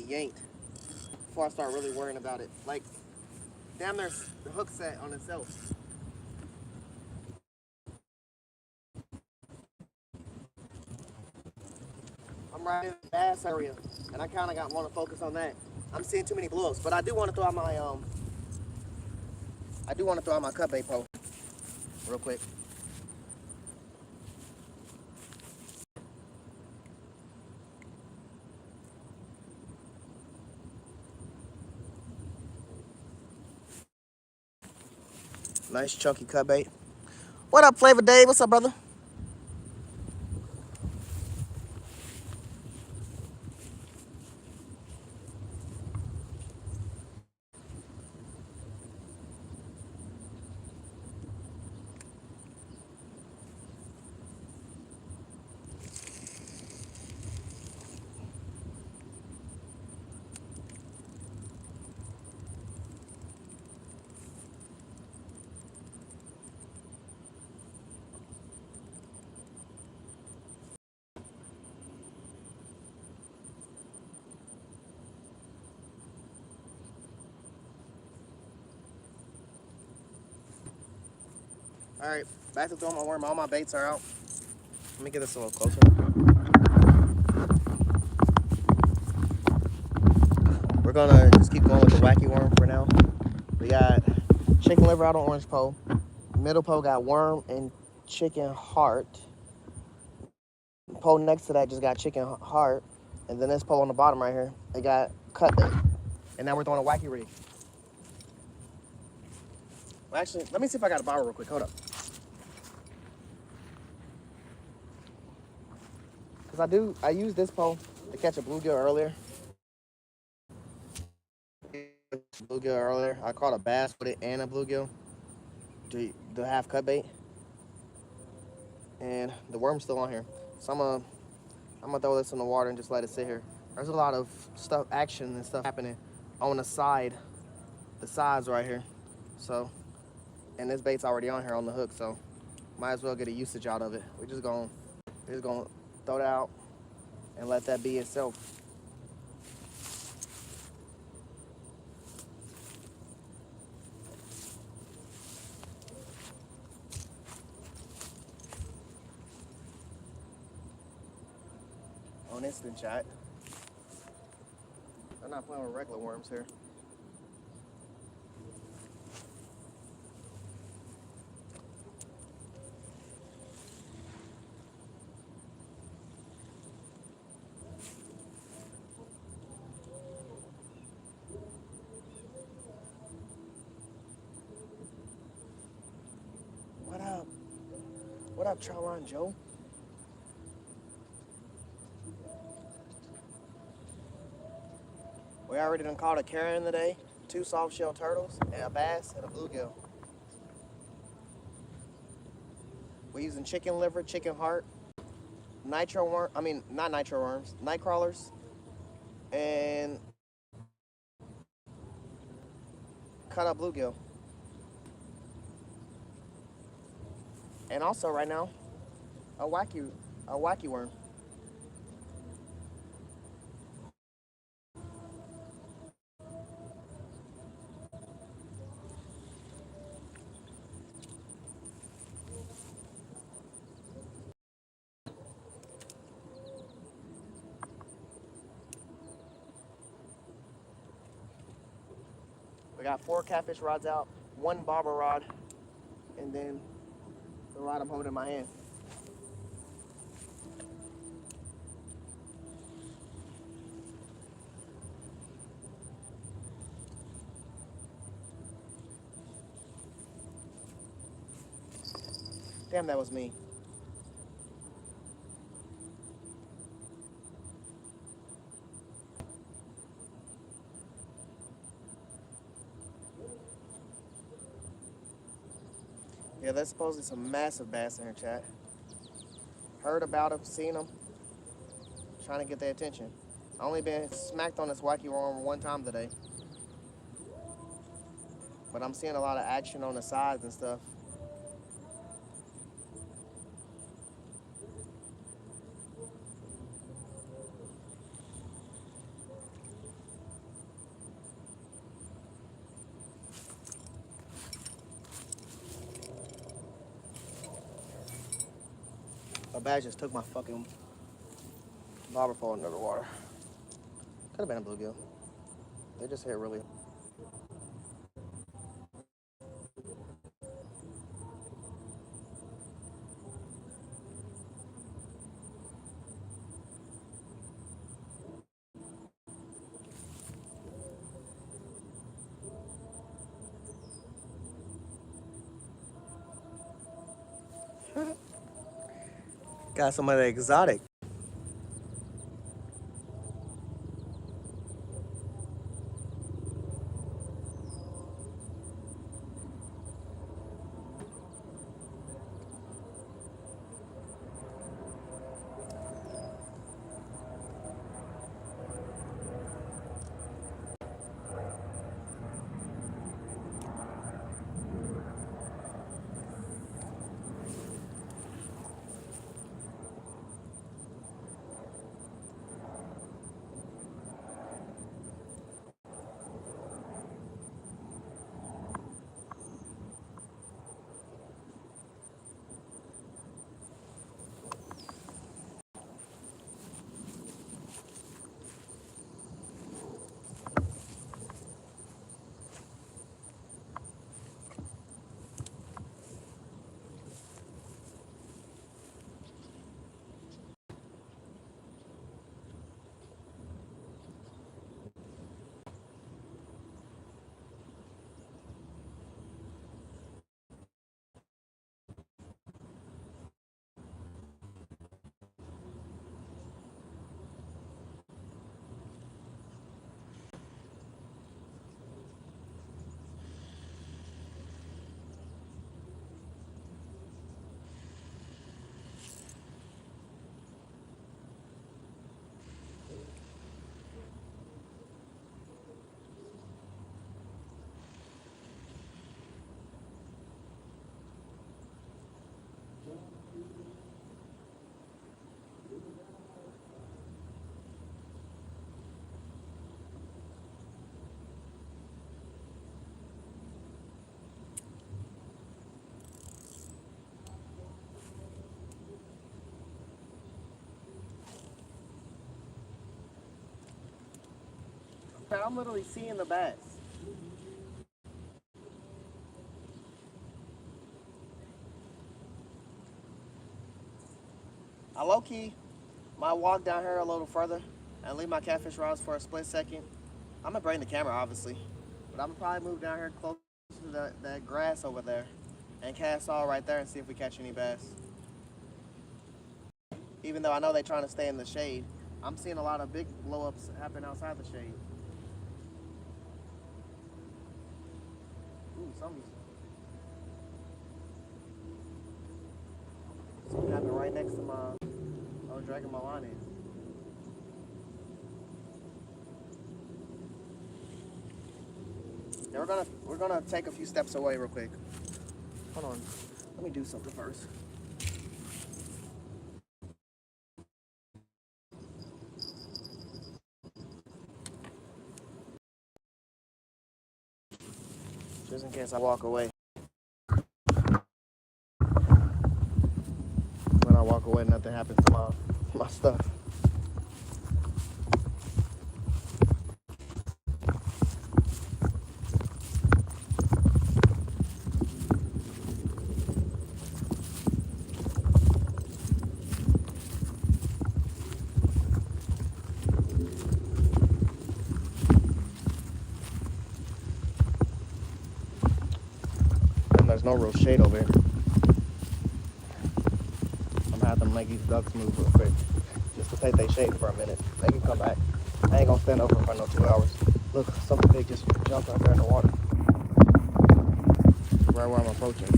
yanked before I start really worrying about it. Like, damn, there's the hook set on itself. I'm right in the bass area, and I kind of want to focus on that. I'm seeing too many blow-ups, but I do want to throw out my cut bait pole real quick. Nice chunky cut bait. What up, Flavor Dave? What's up, brother? All right, back to throwing my worm. All my baits are out. Let me get this a little closer. We're gonna just keep going with the wacky worm for now. We got chicken liver out on orange pole. Middle pole got worm and chicken heart. pole next to that just got chicken heart. And then this pole on the bottom right here, it got cut bait. And now we're throwing a wacky rig. Well, actually, let me see if I got a bottle real quick. Hold up. Because I used this pole to catch a bluegill earlier. I caught a bass with it and a bluegill. The half cut bait. And the worm's still on here. So I'm gonna throw this in the water and just let it sit here. There's a lot of action and stuff happening on the sides right here. So, and this bait's already on here on the hook, so might as well get a usage out of it. We're just gonna throw it out and let that be itself. On Instant Chat. I'm not playing with regular worms here. What up? What up, Charlon Joe? We already done caught a carrion today, 2 soft shell turtles, and a bass, and a bluegill. We're using chicken liver, chicken heart, not nitro worms, night crawlers, and cut up bluegill. And also right now, a wacky worm. We got 4 catfish rods out, 1 bobber rod, and then the rod I'm holding in my hand. Damn, that was me. Yeah, there's supposedly some massive bass in here, chat. Heard about them, seen them, trying to get their attention. I only been smacked on this wacky worm 1 time today. But I'm seeing a lot of action on the sides and stuff. A bass just took my fucking bobber pole under the water. Could have been a bluegill. They just hit really. Got some of the exotic. I'm literally seeing the bass. I low-key might walk down here a little further and leave my catfish rods for a split second. I'm gonna bring the camera, obviously, but I'm gonna probably move down here close to that grass over there and cast all right there and see if we catch any bass. Even though I know they're trying to stay in the shade, I'm seeing a lot of big blow-ups happen outside the shade. Ooh, something happened right next to I was dragging my line in. Yeah, we're gonna take a few steps away real quick. Hold on, let me do something first. Just in case I walk away. When I walk away, nothing happens to my stuff. And there's no real shade over here. I'm gonna have to make these ducks move real quick, just to take their shade for a minute. They can come back. I ain't gonna stand over for no 2 hours. Look, something big just jumped out there in the water. Right where I'm approaching.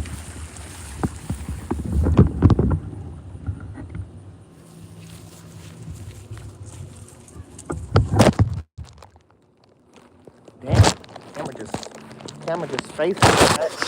Damn, camera just facing that.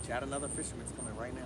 Chat, another fisherman's coming right now.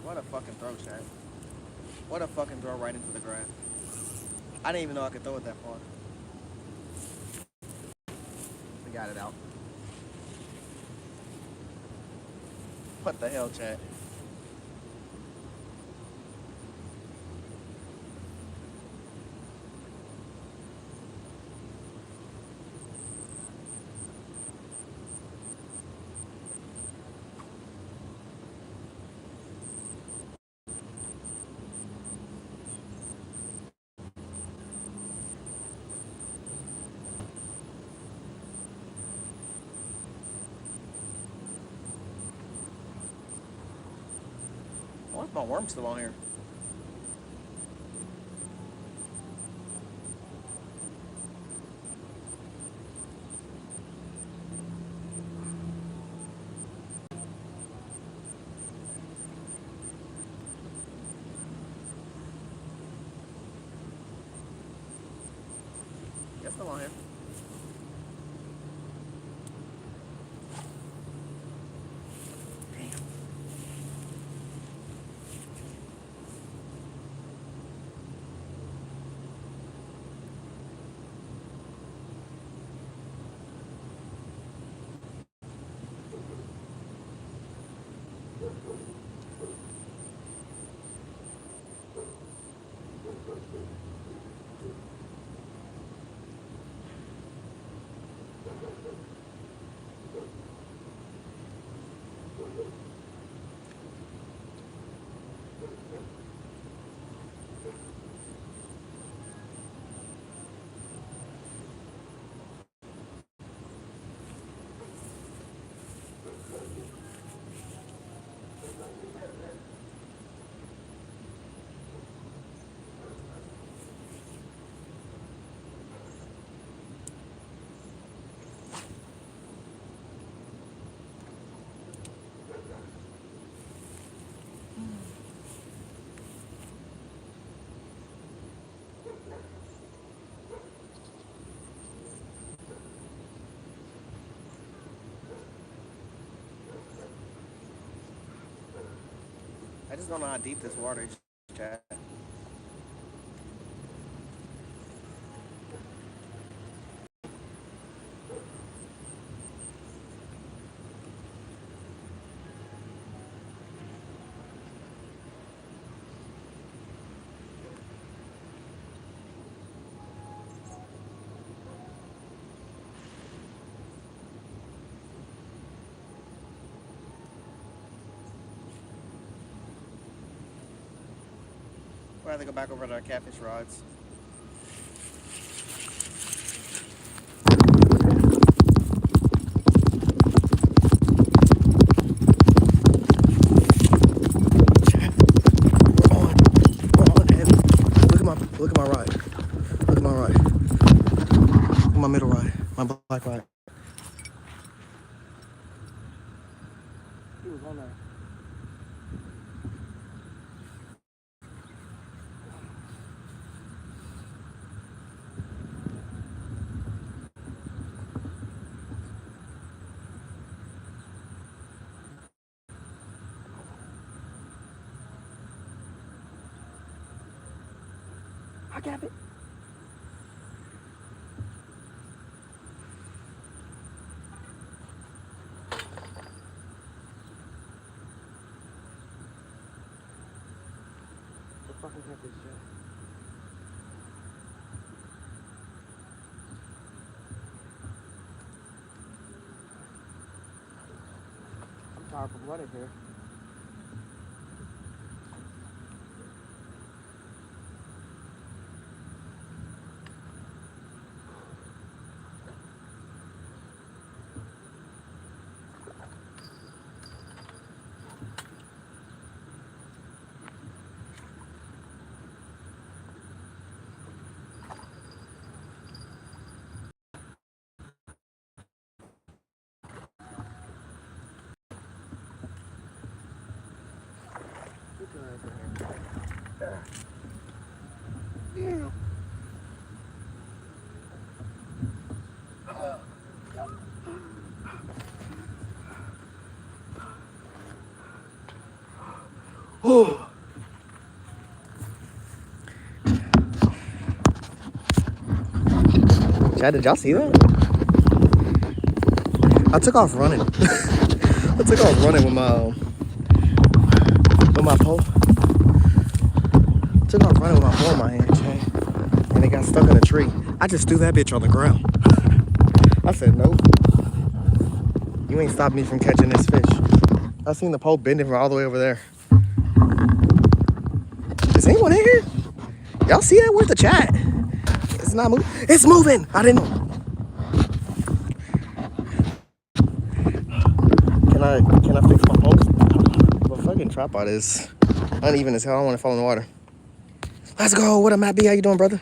What a fucking throw, chat. What a fucking throw right into the grass. I didn't even know I could throw it that far. We got it out. What the hell, chat? Why is my worm still on here? It's still on here. Damn. I just don't know how deep this water is, Chad. We'll have to go back over to our catfish rods. Chad, we're on. We're on heavy. Look at my rod. Look at my rod. Look at my middle rod. My black rod. He was on there. I got it. The fucking catfish, Chad. I'm tired from running here. Oh. Chad, did y'all see that? I took off running. I took off running with my pole. Took off running with my pole in my hand, Chad. And it got stuck in a tree. I just threw that bitch on the ground. I said, nope. You ain't stopped me from catching this fish. I seen the pole bending from all the way over there. Is anyone in here? Y'all see that? Where's the chat? It's not moving. It's moving. I didn't know. Can I fix my pole? The fucking tripod is uneven as hell. I don't want to fall in the water. Let's go. What up, Matt B? How you doing, brother?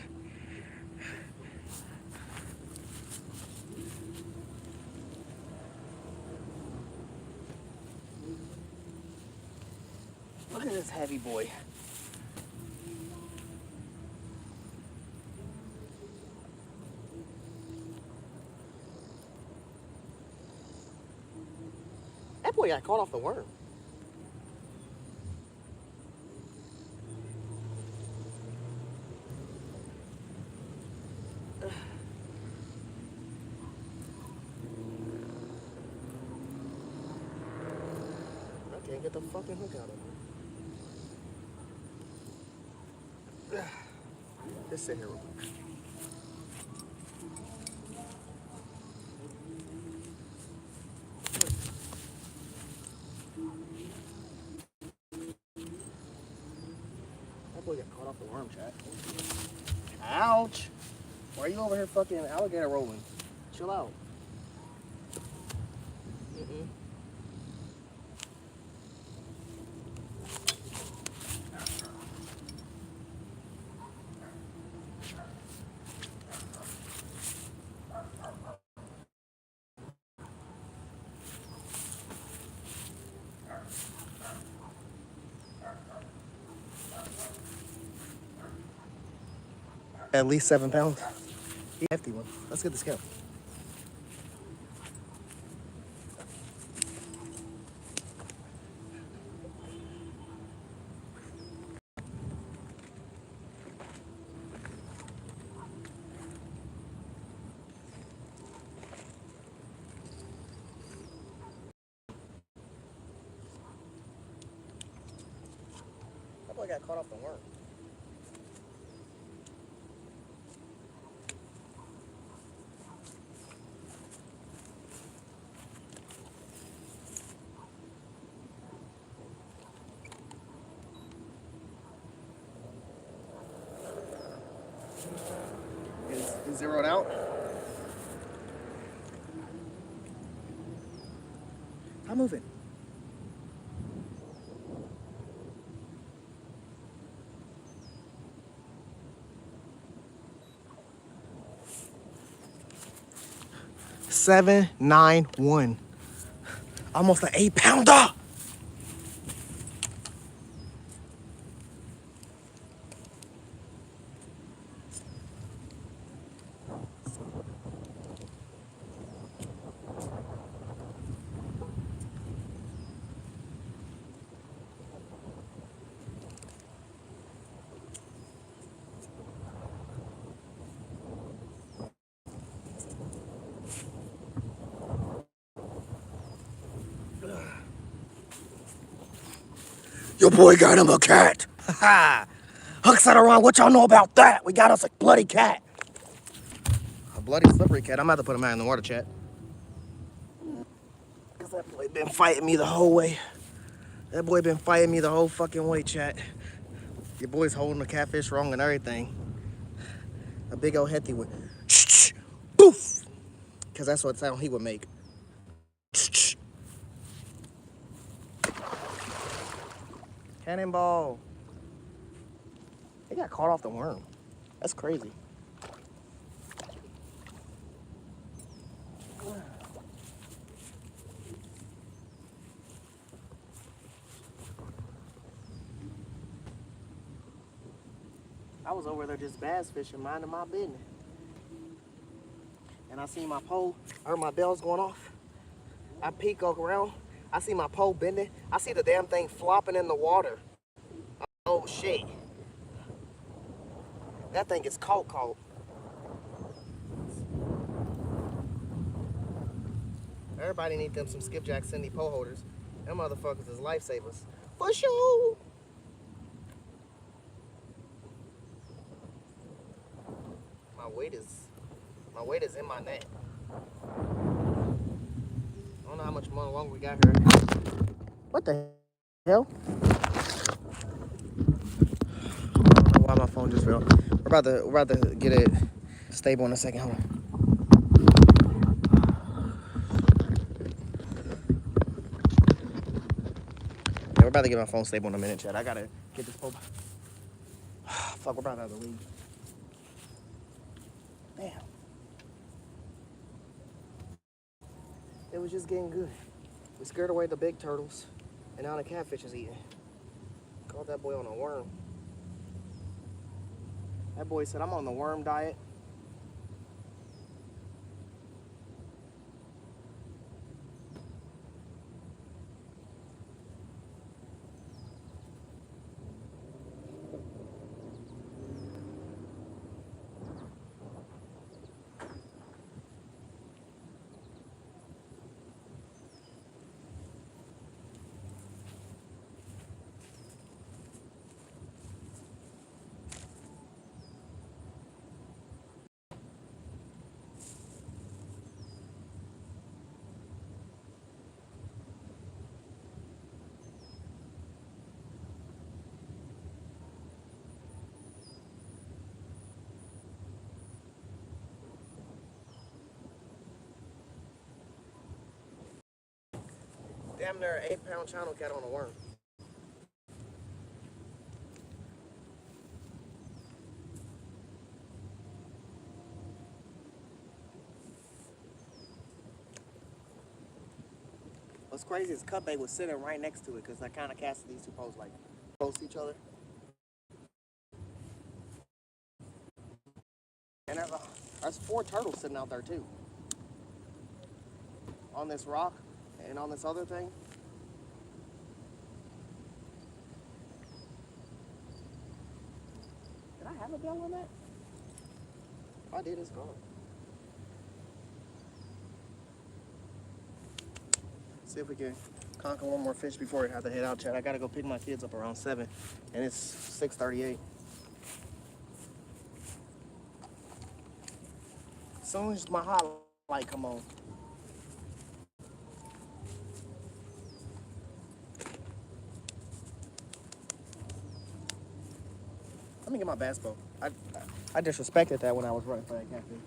Look at this heavy boy. That boy got caught off the worm. I can't get the fucking hook out of it. Just sit here real quick. That boy got caught off the worm, chat. Ouch! Why are you over here fucking alligator rolling? Chill out. At least 7 pounds. He hefty one. Let's get the scale. boy got caught off the worm. Is zeroed out? I'm moving. Seven, 9, 1. Almost an 8-pounder. Your boy got him a cat. Ha! Hook set around. What y'all know about that? We got us a bloody cat. A bloody slippery cat. I'm about to put him out in the water, chat. Cause that boy been fighting me the whole way. That boy been fighting me the whole fucking way, chat. Your boy's holding the catfish wrong and everything. A big old hethy would boof. Cause that's what sound he would make. Cannonball. They got caught off the worm. That's crazy. I was over there just bass fishing, minding my business. And I seen my pole, I heard my bells going off. I peek around, I see my pole bending. I see the damn thing flopping in the water. Oh shit. That thing is caught. Everybody need them some Skipjack Cindy pole holders. Them motherfuckers is lifesavers. For sure. My weight is in my net. I don't know how much more longer we got here. What the hell? I don't know why my phone just fell. We're about to get it stable in a second. Hold on. Yeah, we're about to get my phone stable in a minute, chat. I gotta get this pole. Fuck, we're about to have to leave. Damn. It was just getting good. We scared away the big turtles, and now the catfish is eating. Caught that boy on a worm. That boy said, I'm on the worm diet. Damn near 8-pound channel cat on a worm. What's crazy is Cutbait was sitting right next to it because I kind of casted these two poles like close to each other. And there's 4 turtles sitting out there too. On this rock and on this other thing. Did I have a bell on that? If I did, it's gone. See if we can Conquer one more fish before I have to head out, Chad. I gotta go pick my kids up around 7, and it's 6:38. As soon as my highlight come on. Let me get my bass boat. I disrespected that when I was running for that catfish.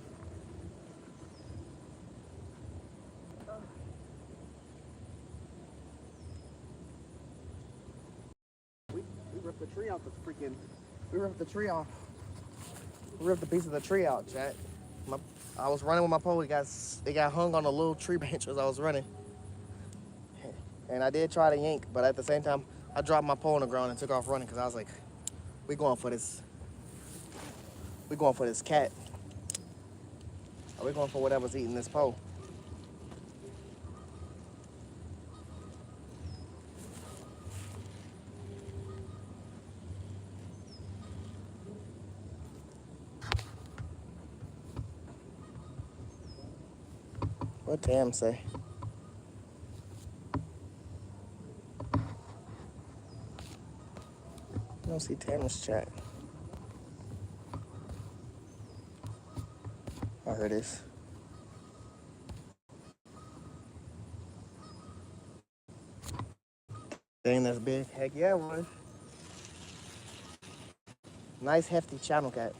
We ripped the tree out the freaking. We ripped the tree off. We ripped a piece of the tree out, chat. I was running with my pole. It got hung on a little tree branch as I was running, and I did try to yank, but at the same time, I dropped my pole on the ground and took off running because I was like, "We going for this. We going for this cat. Are we going for whatever's eating this pole?" What Tam say? I don't see Tam's chat. I heard this. Dang, that's big. Heck yeah, it was. Nice hefty channel cat.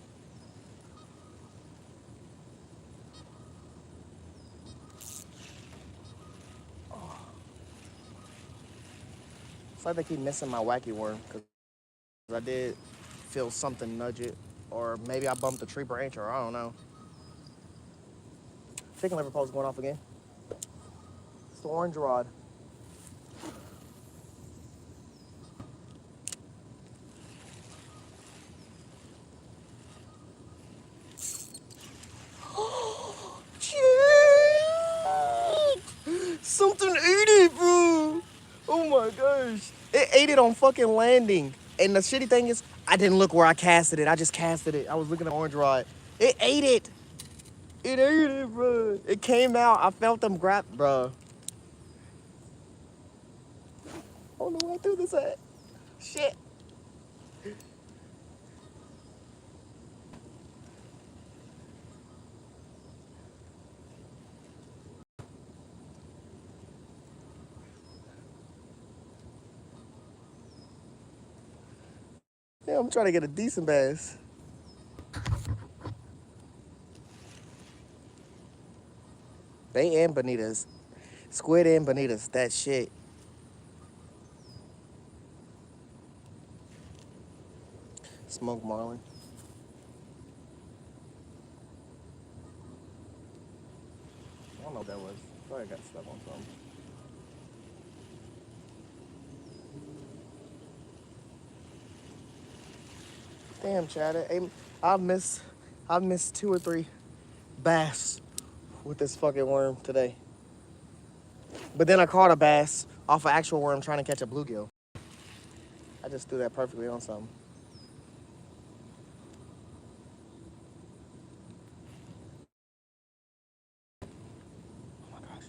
It's like they keep missing my wacky worm because I did feel something nudge it, or maybe I bumped the tree branch, or I don't know. Chicken liver pole's going off again. It's the orange rod. Something ate it, bro. Oh my gosh. It ate it on fucking landing. And the shitty thing is, I didn't look where I casted it. I just casted it. I was looking at the orange rod. It ate it. It ate it, bro. It came out. I felt them grab, bro. I don't know where I threw this at. Shit. Yeah, I'm trying to get a decent bass. They and bonitas. Squid and bonitas. That shit. Smoked marlin. I don't know what that was. Probably got stuck on something. Damn, Chad. I've missed 2 or 3 bass with this fucking worm today. But then I caught a bass off an actual worm trying to catch a bluegill. I just threw that perfectly on something. Oh my gosh.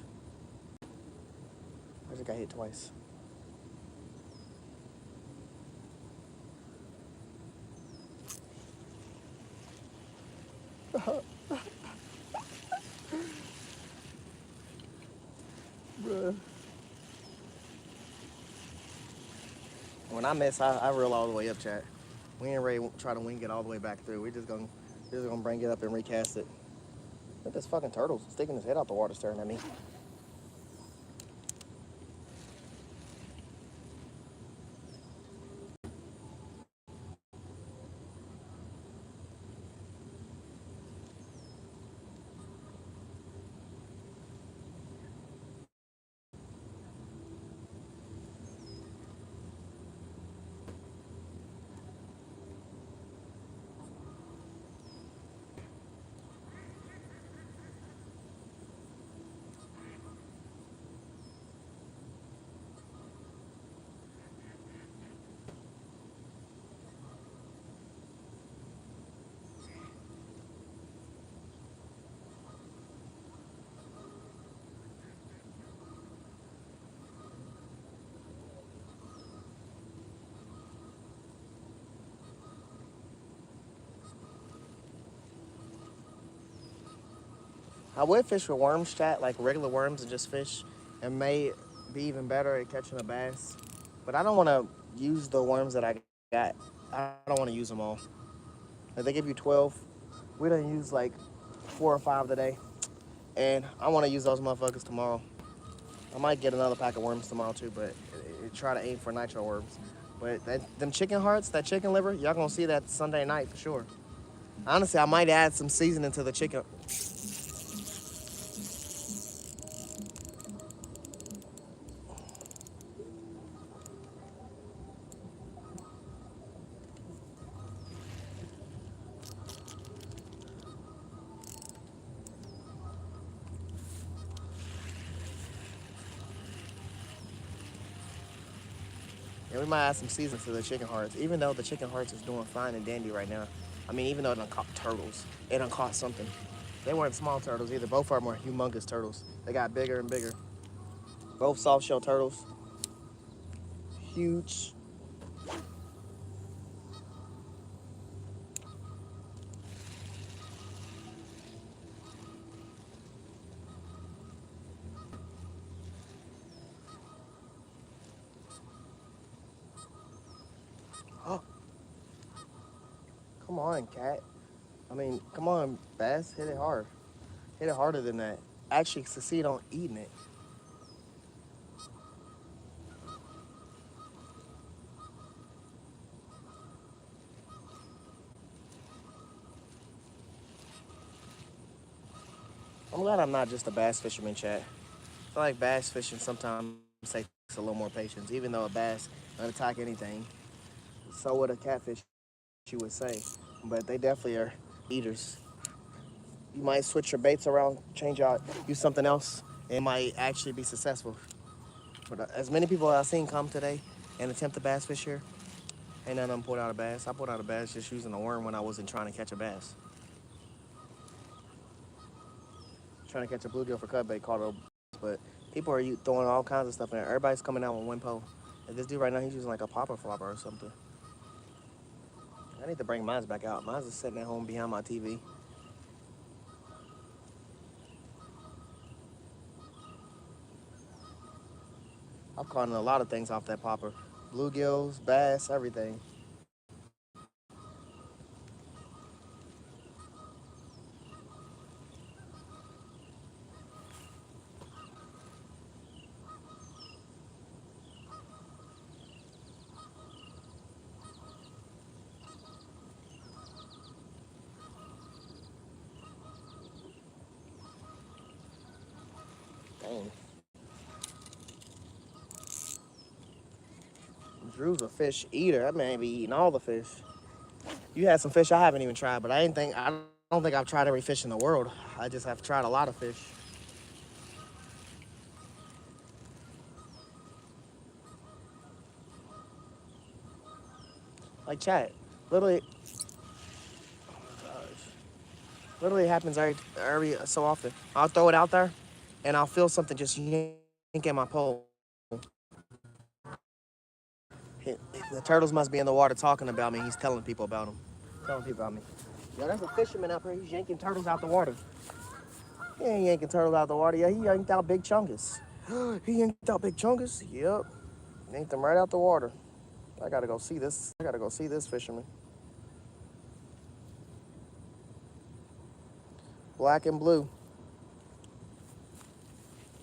I just got hit twice. Bruh. When I miss, I reel all the way up, chat. We ain't ready to try to wing it all the way back through. We're just gonna bring it up and recast it. Look at this fucking turtle sticking his head out the water staring at me. I would fish with worms, chat, like regular worms and just fish. And may be even better at catching a bass. But I don't want to use the worms that I got. I don't want to use them all. If they give you 12, we done use like 4 or 5 today. And I want to use those motherfuckers tomorrow. I might get another pack of worms tomorrow too, but try to aim for nitro worms. But them chicken hearts, that chicken liver, y'all gonna see that Sunday night for sure. Honestly, I might add some seasoning to the chicken. And we might add some seasoning to the chicken hearts, even though the chicken hearts is doing fine and dandy right now. I mean, even though it done caught turtles, it done caught something. They weren't small turtles either. Both of them were humongous turtles. They got bigger and bigger. Both soft shell turtles. Huge. Oh, come on, cat. I mean, come on, bass. Hit it hard. Hit it harder than that. Actually succeed on eating it. I'm glad I'm not just a bass fisherman, chat. I feel like bass fishing sometimes takes a little more patience, even though a bass can attack anything. So would a catfish, you would say. But they definitely are eaters. You might switch your baits around, change out, use something else, and it might actually be successful. But as many people I've seen come today and attempt to bass fish here, ain't none of them pulled out a bass. I pulled out a bass just using a worm when I wasn't trying to catch a bass. Trying to catch a bluegill for cut bait, caught a but people are throwing all kinds of stuff in there. Everybody's coming out with one pole. And this dude right now, he's using like a popper flopper or something. I need to bring mine back out. Mine's just sitting at home behind my TV. I've caught a lot of things off that popper. Bluegills, bass, everything. Dang. Drew's a fish eater. That man be eating all the fish. You had some fish I haven't even tried, but I don't think I've tried every fish in the world. I just have tried a lot of fish. Like chat. Literally, literally happens every so often. I'll throw it out there, and I'll feel something just yank at my pole. The turtles must be in the water talking about me. He's telling people about them. Telling people about me. Yo, there's a fisherman up here. He's yanking turtles out the water. He ain't yanking turtles out the water. Yeah, he yanked out big chungus. He yanked out big chungus. Yep. Yanked them right out the water. I gotta go see this. I gotta go see this fisherman. Black and blue.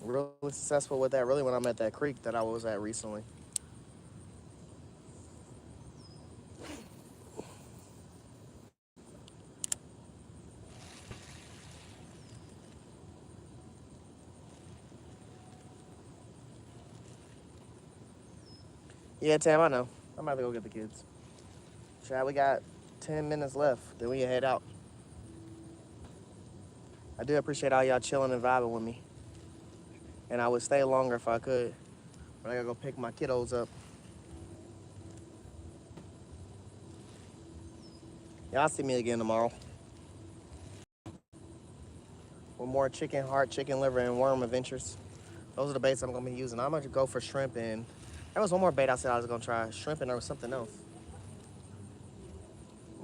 Really successful with that. Really, when I'm at that creek that I was at recently. Yeah, Tam, I know. I'm about to go get the kids. Chad, we got 10 minutes left. Then we can head out. I do appreciate all y'all chilling and vibing with me. And I would stay longer if I could. But I gotta go pick my kiddos up. Y'all see me again tomorrow. With more chicken heart, chicken liver, and worm adventures. Those are the baits I'm gonna be using. I'm gonna go for shrimp and there was one more bait I said I was gonna try. Shrimp and there was something else.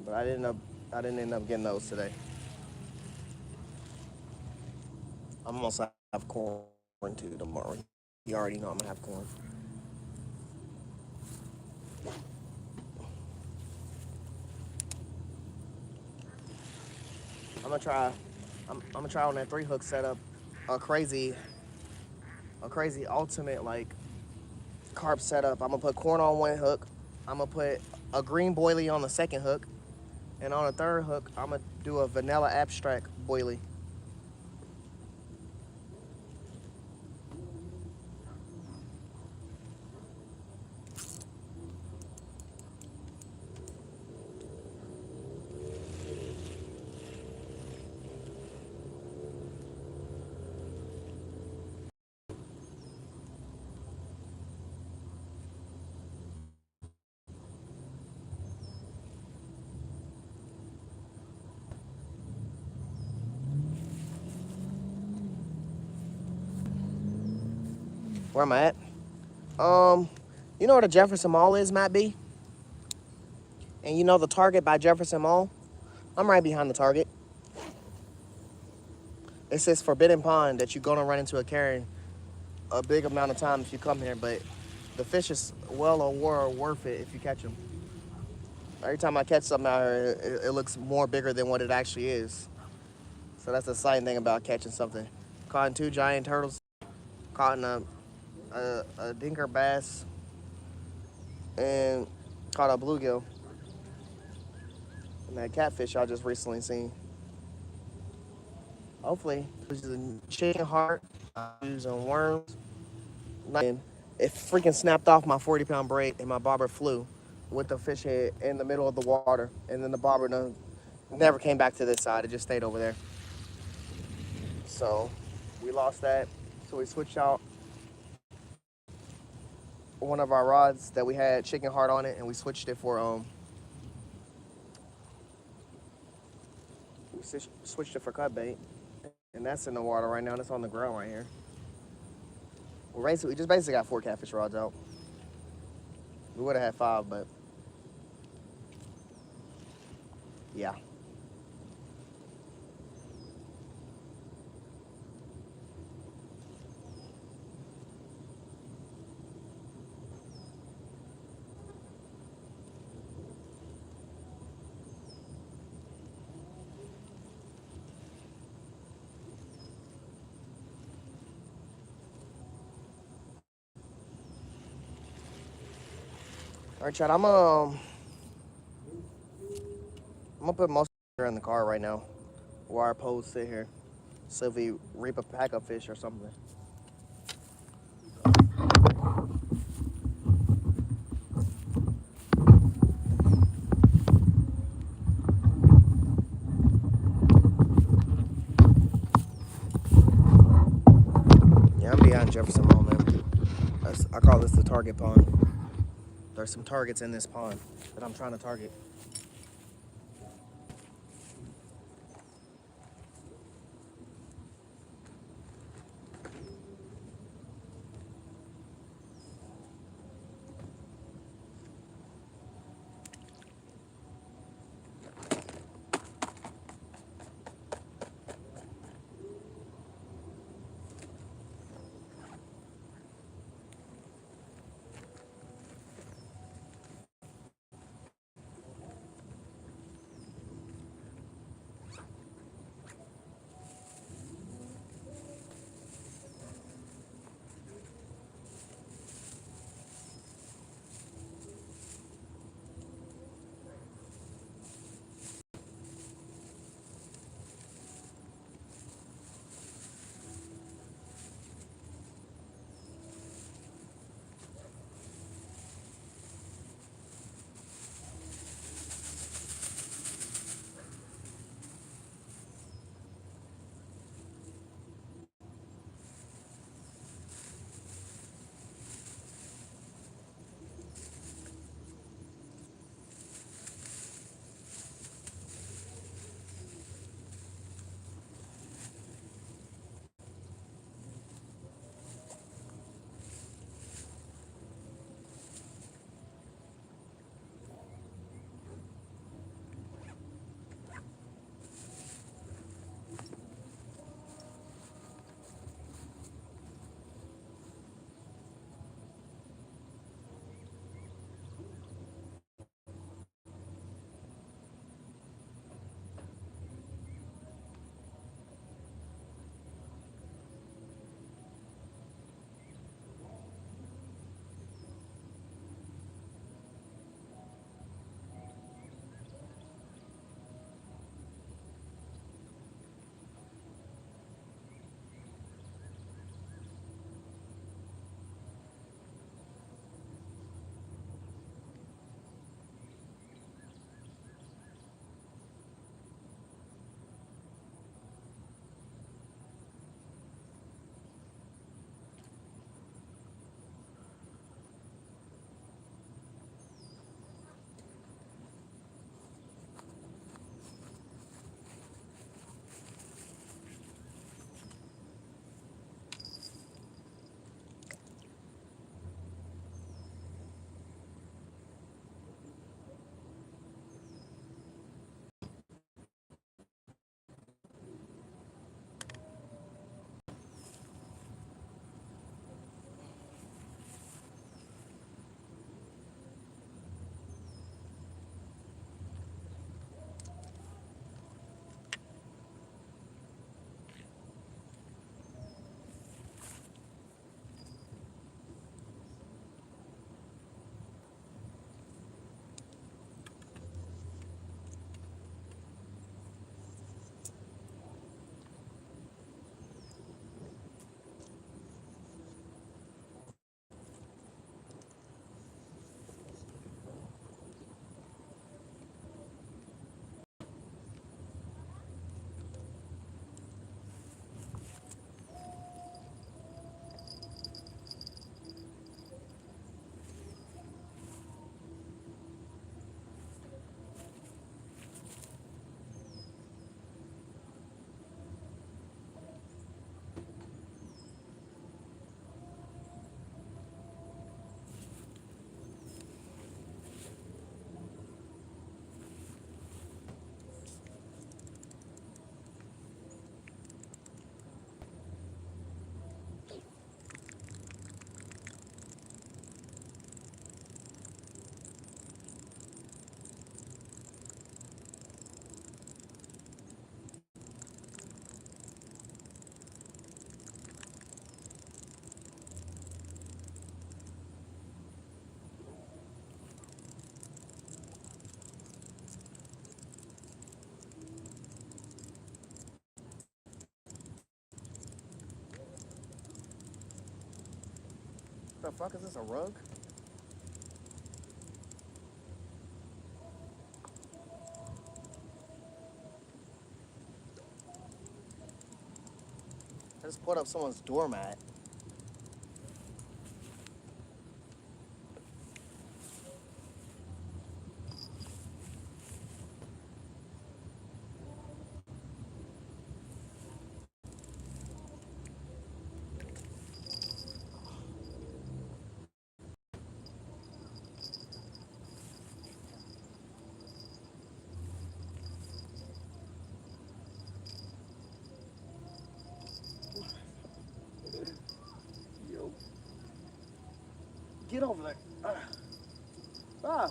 But I didn't end up getting those today. I'm gonna have corn too tomorrow. You already know I'm gonna have corn. I'm gonna try. I'm gonna try on that 3 hook setup. A crazy, a crazy ultimate like carp setup. I'm gonna put corn on 1 hook. I'm gonna put a green boilie on the 2nd hook, and on the 3rd hook, I'm gonna do a vanilla abstract boilie. Where am I at? Um, you know where the Jefferson Mall is, Matt B? And you know the Target by Jefferson Mall? I'm right behind the Target. It says Forbidden Pond that you're gonna run into a carrion a big amount of times if you come here, but the fish is well or worth it if you catch them. Every time I catch something out here, it looks more bigger than what it actually is. So that's the exciting thing about catching something. Caught 2 giant turtles, caught a dinker bass, and caught a bluegill. And that catfish I just recently seen. Hopefully, using chicken heart, using worms. And it freaking snapped off my 40-pound braid, and my bobber flew with the fish head in the middle of the water. And then the bobber never came back to this side. It just stayed over there. So we lost that. So we switched out one of our rods that we had chicken heart on it, and we switched it for switched it for cut bait, and that's in the water right now. That's on the ground right here. We just basically got 4 catfish rods out. We would have had 5, but yeah. All right, Chad. I'm gonna put most of it in the car right now, where our poles sit here. So if we reap a pack of fish or something. Yeah, I'm behind Jefferson Mall, man. I call this the target pond. There's some targets in this pond that I'm trying to target. The fuck is this, a rug? I just put up someone's doormat. Yo. Get over there. Ah.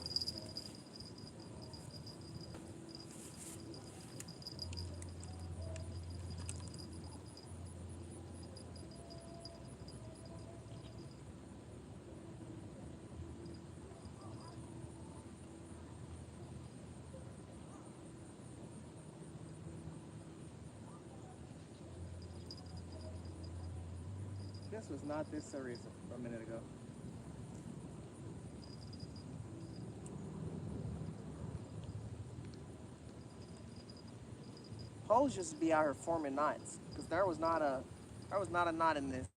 This was not this serious a minute ago. Hoes just be out here forming knots, because there was not a knot in this.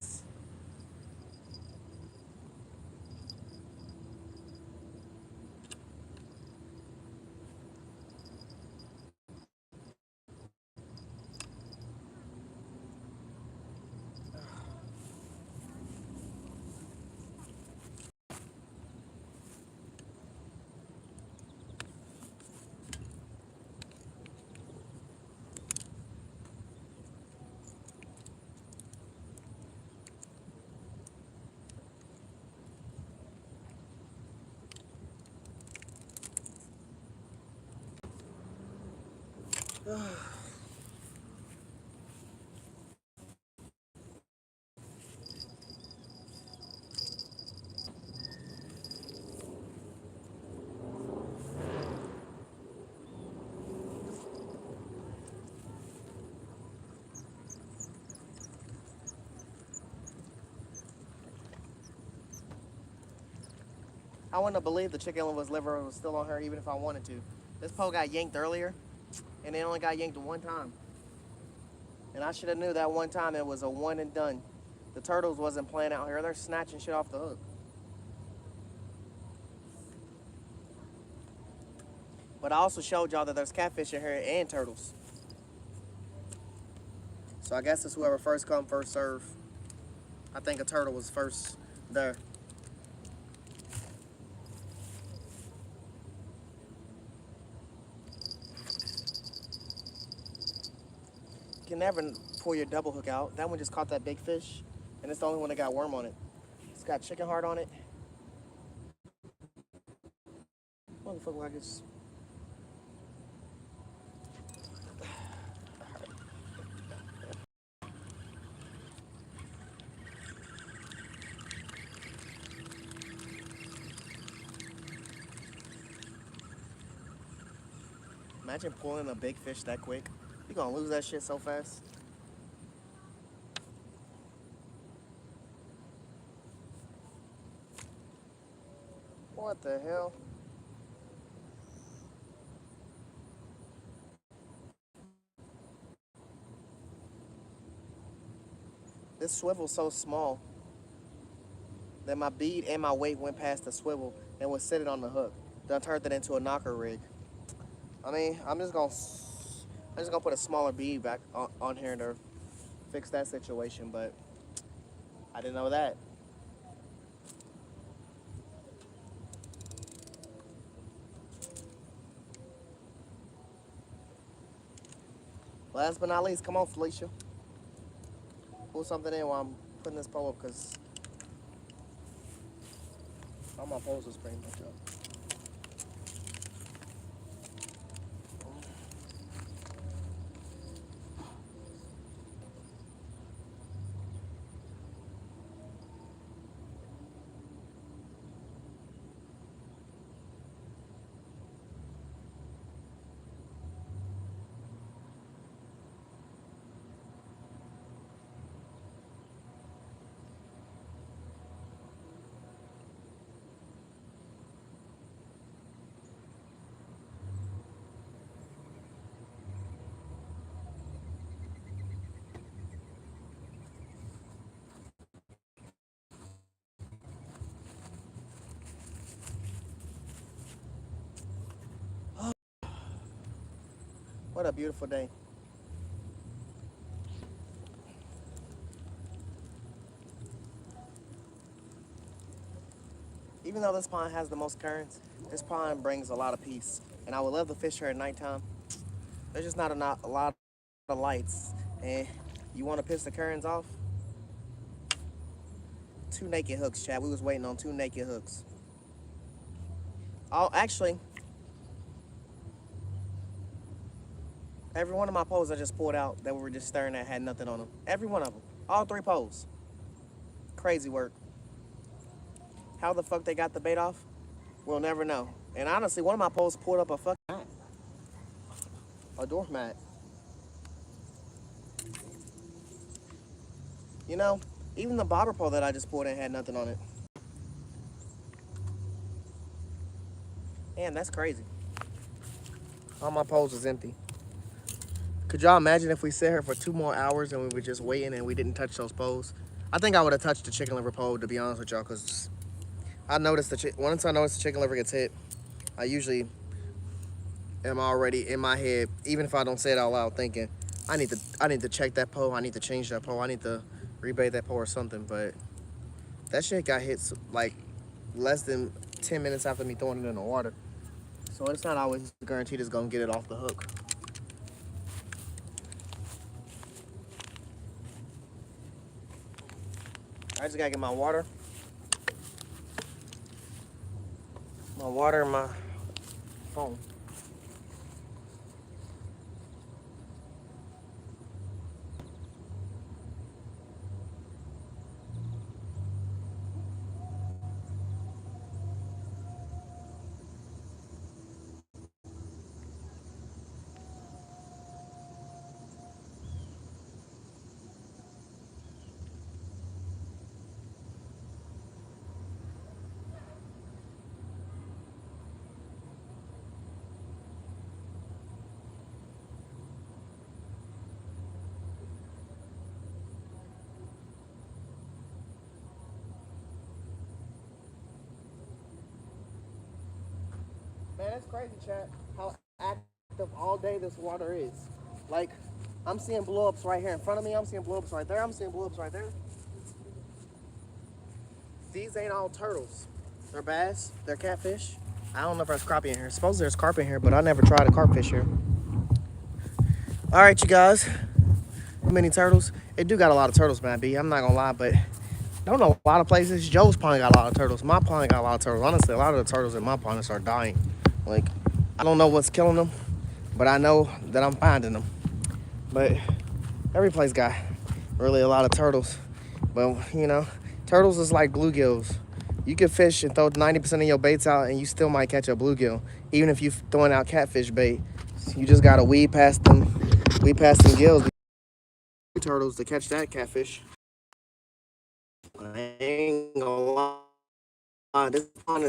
I wouldn't have believed the chicken liver was still on her even if I wanted to. This pole got yanked earlier, and it only got yanked one time. And I should have knew that one time it was a one and done. The turtles wasn't playing out here. They're snatching shit off the hook. But I also showed y'all that there's catfish in here and turtles. So I guess it's whoever first come, first serve. I think a turtle was first there. You can never pull your double hook out. That one just caught that big fish, and it's the only one that got worm on it. It's got chicken heart on it. Motherfucker, like it's. Imagine pulling a big fish that quick. You gonna lose that shit so fast. What the hell? This swivel's so small that my bead and my weight went past the swivel and was sitting on the hook. Then I turned it into a knocker rig. I mean, I'm just gonna put a smaller bead back on here to fix that situation, but I didn't know that. Last but not least, come on, Felicia. Pull something in while I'm putting this pole up, because all my poles is pretty much up. What a beautiful day. Even though this pond has the most currents, this pond brings a lot of peace. And I would love to fish here at nighttime. There's just not a lot of lights. And you want to piss the currents off? Two naked hooks, Chad. We was waiting on two naked hooks. Oh, actually, every one of my poles I just pulled out that we were just staring at had nothing on them. Every one of them. All three poles. Crazy work. How the fuck they got the bait off? We'll never know. And honestly, one of my poles pulled up a fucking mat. A doormat. You know, even the bobber pole that I just pulled in had nothing on it. Man, that's crazy. All my poles was empty. Could y'all imagine if we sit here for 2 more hours and we were just waiting and we didn't touch those poles? I think I would have touched the chicken liver pole, to be honest with y'all, because I noticed once I notice the chicken liver gets hit, I usually am already in my head, even if I don't say it out loud, thinking I need to check that pole, I need to change that pole, I need to rebait that pole or something. But that shit got hit like less than 10 minutes after me throwing it in the water, so it's not always guaranteed it's gonna get it off the hook. I just gotta get my water and my phone. Man, that's crazy, chat. How active all day this water is. Like, I'm seeing blow-ups right here in front of me. I'm seeing blow-ups right there. I'm seeing blow-ups right there. These ain't all turtles. They're bass. They're catfish. I don't know if there's crappie in here. Suppose there's carp in here, but I never tried a carp fish here. All right, you guys. How many turtles? It do got a lot of turtles, man, B. I'm not gonna lie, but don't know a lot of places. Joe's pond got a lot of turtles. My pond got a lot of turtles. Honestly, a lot of the turtles in my pond are dying. Like, I don't know what's killing them, but I know that I'm finding them. But every place got really a lot of turtles. But, you know, turtles is like bluegills. You can fish and throw 90% of your baits out and you still might catch a bluegill. Even if you're throwing out catfish bait, you just gotta weed past them gills. Turtles to catch that catfish. I ain't gonna lie. This pond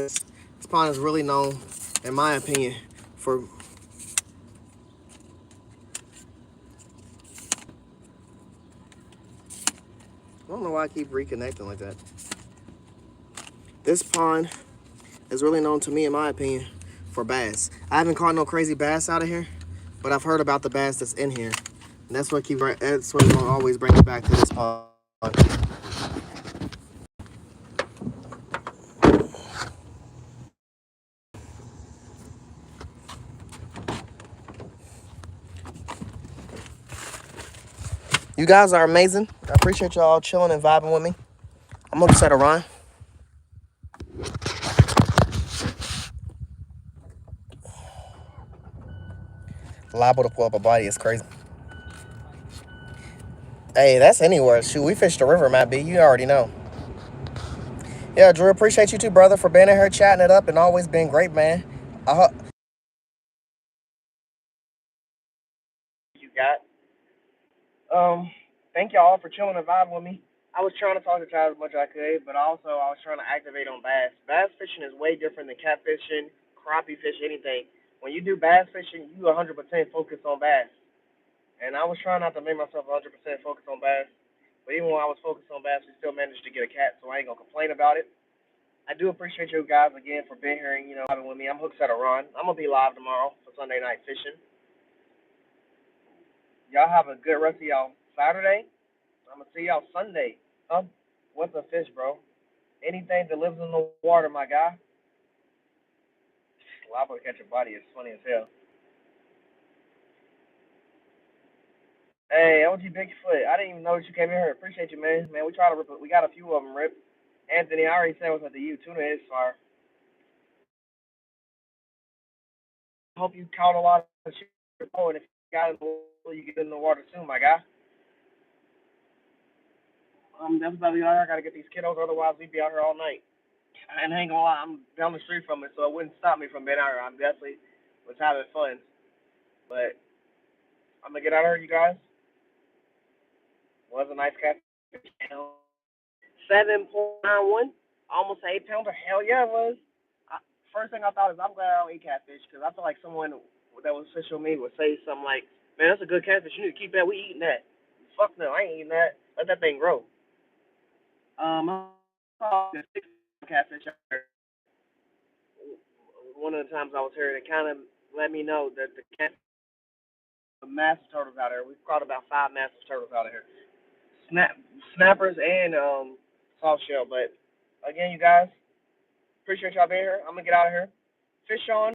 is really known, in my opinion, for I don't know why I keep reconnecting like that. This pond is really known to me, in my opinion, for bass. I haven't caught no crazy bass out of here, but I've heard about the bass that's in here. And that's what gonna always bring me back to this pond. You guys are amazing. I appreciate y'all chilling and vibing with me. I'm gonna set a run. Liable to pull up a body is crazy. Hey, that's anywhere. Shoot, we fished the river, Matt B. You already know. Yeah, Drew, appreciate you too, brother, for being in here chatting it up and always being great, man. You got. Thank y'all for chilling and vibing with me. I was trying to talk to Chad as much as I could, but also I was trying to activate on bass. Bass fishing is way different than catfishing, crappie fish, anything. When you do bass fishing, you 100% focus on bass. And I was trying not to make myself 100% focus on bass. But even when I was focused on bass, we still managed to get a cat, so I ain't gonna complain about it. I do appreciate you guys again for being here and having with me. I'm Hooks at a Run. I'm gonna be live tomorrow for Sunday night fishing. Y'all have a good rest of y'all Saturday. I'm gonna see y'all Sunday. What's a fish, bro? Anything that lives in the water, my guy. Liable to catch a body is funny as hell. Hey, OG Bigfoot, I didn't even know that you came in here. Appreciate you, man. Man, we try to rip it. We got a few of them ripped. Anthony, I already said what's at the U. Tuna is fire. Hope you caught a lot of shit. Oh, and if you got in the water, you get in the water soon, my guy. That's about it. I gotta get these kiddos, otherwise we'd be out here all night. And I ain't gonna lie, I'm down the street from it, so it wouldn't stop me from being out here. I'm definitely was having fun. But I'm gonna get out of here, you guys. Was a nice catch. 7.91, almost 8 pounder. Hell yeah, it was. First thing I thought is I'm glad I don't eat catfish because I feel like someone that was official me would say something like, "Man, that's a good catfish. You need to keep that. We eating that." Fuck no, I ain't eating that. Let that thing grow. I saw the catfish out there. One of the times I was here, and it kind of let me know that the massive turtles out there. We've caught about 5 massive turtles out of here. Snappers and soft shell. But again, you guys, appreciate y'all being here. I'm gonna get out of here. Fish on.